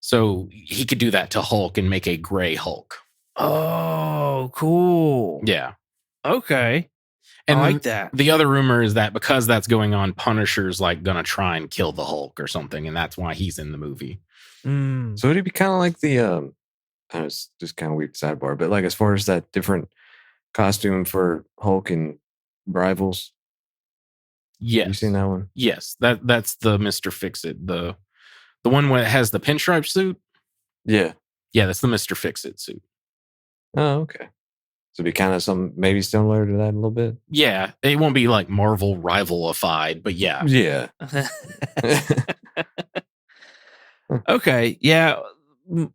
So he could do that to Hulk and make a gray Hulk. Oh, cool. Yeah. Okay. And I like that. The other rumor is that because that's going on, Punisher's like gonna try and kill the Hulk or something, and that's why he's in the movie. So would he be kind of like the it's just kind of weird sidebar, but like as far as that different costume for Hulk and Rivals? Yes. You seen that one? Yes. That's the Mr. Fix-It, the The one that has the pinstripe suit? Yeah. Yeah, that's the Mr. Fix-It suit. Oh, okay. So it'd be kind of some maybe similar to that a little bit. Yeah, it won't be like Marvel rivalified, but yeah. Yeah. Okay, yeah.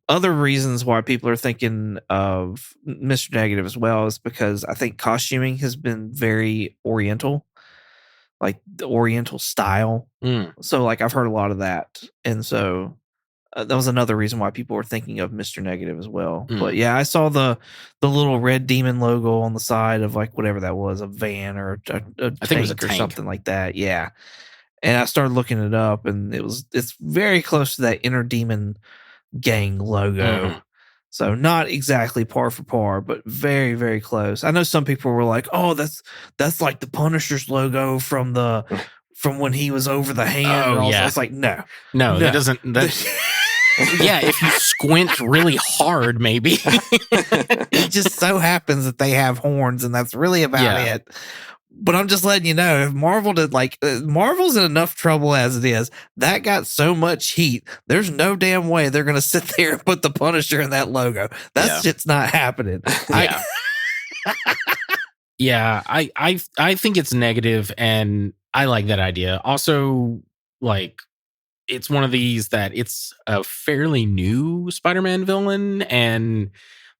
Other reasons why people are thinking of Mr. Negative as well is because I think costuming has been very Oriental, like the Oriental style. So, like, I've heard a lot of that, and so that was another reason why people were thinking of Mr. Negative as well. But yeah, I saw the little red demon logo on the side of like whatever that was, a van or a I think it was a tank or tank. something like that. Yeah. And I started looking it up, and it's very close to that Inner Demon Gang logo. So not exactly par for par, but very, very close. I know some people were like, "Oh, that's like the Punisher's logo from when he was over the hand." Oh, yeah. I was like, no, that doesn't. Yeah, if you squint really hard, maybe. It just so happens that they have horns, and that's really about it. But I'm just letting you know, if Marvel did Marvel's in enough trouble as it is. That got so much heat. There's no damn way they're gonna sit there and put the Punisher in that logo. That shit's not happening. Yeah. I think it's negative, and I like that idea. Also, like, it's one of these that it's a fairly new Spider-Man villain, and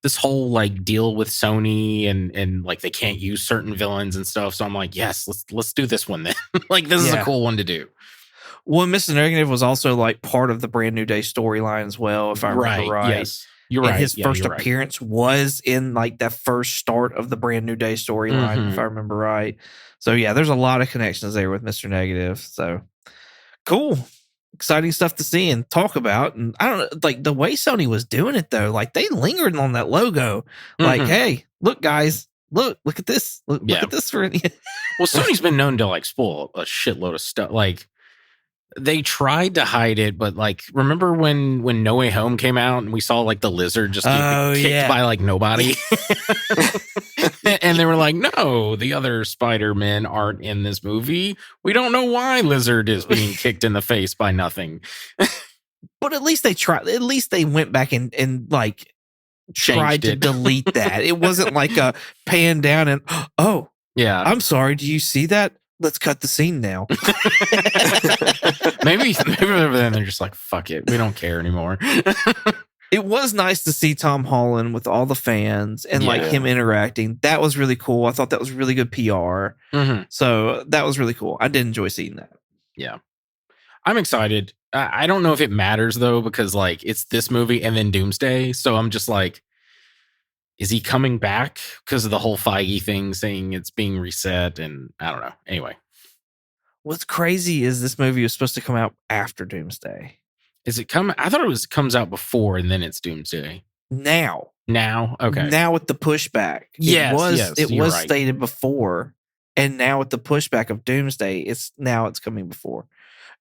this whole like deal with Sony and like they can't use certain villains and stuff. So I'm like, yes, let's do this one then. Like, this is a cool one to do. Well, Mr. Negative was also like part of the Brand New Day storyline as well, if I remember right. Yes. You're right. His first appearance was in like that first start of the Brand New Day storyline, if I remember right. So yeah, there's a lot of connections there with Mr. Negative. So cool. Exciting stuff to see and talk about. And I don't know, like the way Sony was doing it though, like they lingered on that logo. Like, hey, look, guys, look at this. Look at this for Well, Sony's been known to like spoil a shitload of stuff. Like, they tried to hide it, but like, remember when No Way Home came out and we saw like the lizard just get kicked by like nobody? And they were like, no, the other Spider-Men aren't in this movie. We don't know why Lizard is being kicked in the face by nothing. But at least they tried. At least they went back and like tried to delete that. It wasn't like a pan down and, oh, yeah, I'm sorry. Do you see that? Let's cut the scene now. maybe then they're just like, fuck it. We don't care anymore. It was nice to see Tom Holland with all the fans and like him interacting. That was really cool. I thought that was really good PR. So that was really cool. I did enjoy seeing that. Yeah. I'm excited. I don't know if it matters though, because like it's this movie and then Doomsday. So I'm just like, is he coming back because of the whole Feige thing saying it's being reset? And I don't know. Anyway. What's crazy is this movie was supposed to come out after Doomsday. Is it coming? I thought it comes out before and then it's Doomsday. Now. Okay. Now with the pushback. It was stated before. And now with the pushback of Doomsday, it's coming before.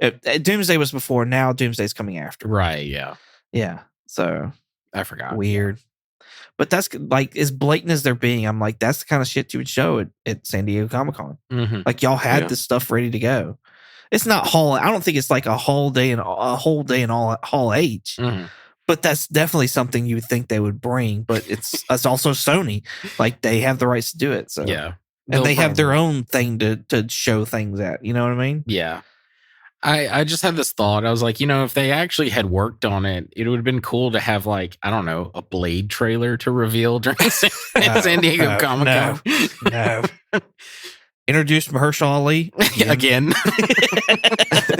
Doomsday was before. Now Doomsday's coming after. Right. Yeah. Yeah. So I forgot. Weird. But that's like as blatant as they're being. I'm like, that's the kind of shit you would show at San Diego Comic-Con. Like y'all had this stuff ready to go. It's not Hall. I don't think it's like a whole day in all Hall H. But that's definitely something you would think they would bring. But it's also Sony. Like they have the rights to do it. So yeah, and they have their own thing to show things at. You know what I mean? Yeah. I just had this thought. I was like, if they actually had worked on it, it would have been cool to have like, I don't know, a Blade trailer to reveal during San Diego Comic-Con. No. Introduced Mahershala Ali again.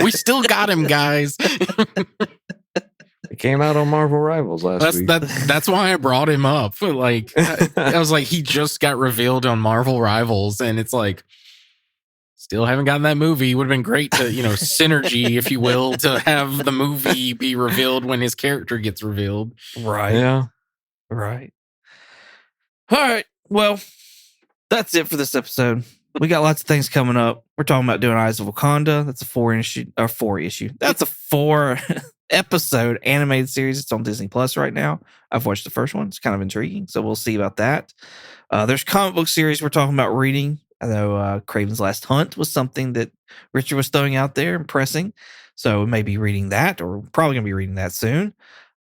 We still got him, guys. It came out on Marvel Rivals last week. That's why I brought him up. Like, I was like, he just got revealed on Marvel Rivals, and it's like, still haven't gotten that movie. It would have been great to, synergy, if you will, to have the movie be revealed when his character gets revealed. Right. Yeah. Right. All right. Well, that's it for this episode. We got lots of things coming up. We're talking about doing Eyes of Wakanda. That's a 4 issue. That's a 4 episode animated series. It's on Disney Plus right now. I've watched the first one. It's kind of intriguing. So we'll see about that. There's comic book series we're talking about reading. I know Craven's Last Hunt was something that Richard was throwing out there and pressing. So we may be reading that, or probably going to be reading that soon.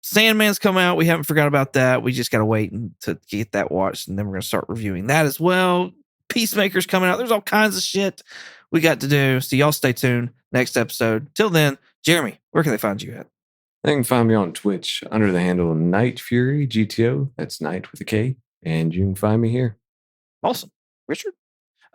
Sandman's come out. We haven't forgot about that. We just got to wait to get that watched, and then we're going to start reviewing that as well. Peacemaker's coming out. There's all kinds of shit we got to do. So y'all stay tuned. Next episode. Till then, Jeremy, where can they find you at? They can find me on Twitch under the handle Night Fury GTO. That's Night with a K. And you can find me here. Awesome. Richard?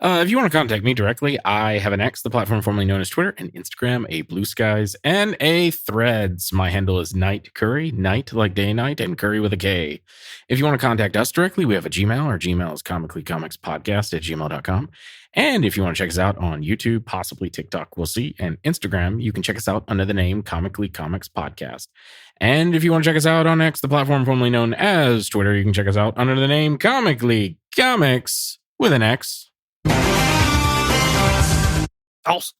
If you want to contact me directly, I have an X, the platform formerly known as Twitter, and Instagram, a Blue Skies, and a Threads. My handle is Night Curry, night like day night, and curry with a K. If you want to contact us directly, we have a Gmail. Our Gmail is comicallycomicspodcast@gmail.com. And if you want to check us out on YouTube, possibly TikTok, we'll see, and Instagram, you can check us out under the name Comically Comics Podcast. And if you want to check us out on X, the platform formerly known as Twitter, you can check us out under the name Comically Comics with an X. Awesome.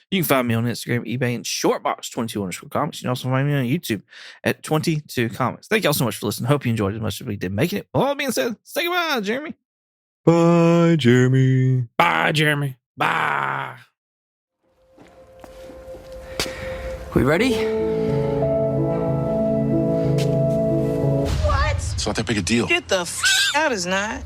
You can find me on Instagram, eBay, and Shortbox22_comics. You can also find me on YouTube at 22 Comics. Thank y'all so much for listening. Hope you enjoyed it as much as we did making it. With all that being said, say goodbye, Jeremy. Bye, Jeremy. Bye, Jeremy. Bye. We ready? What? It's not that big a deal. Get the out is not.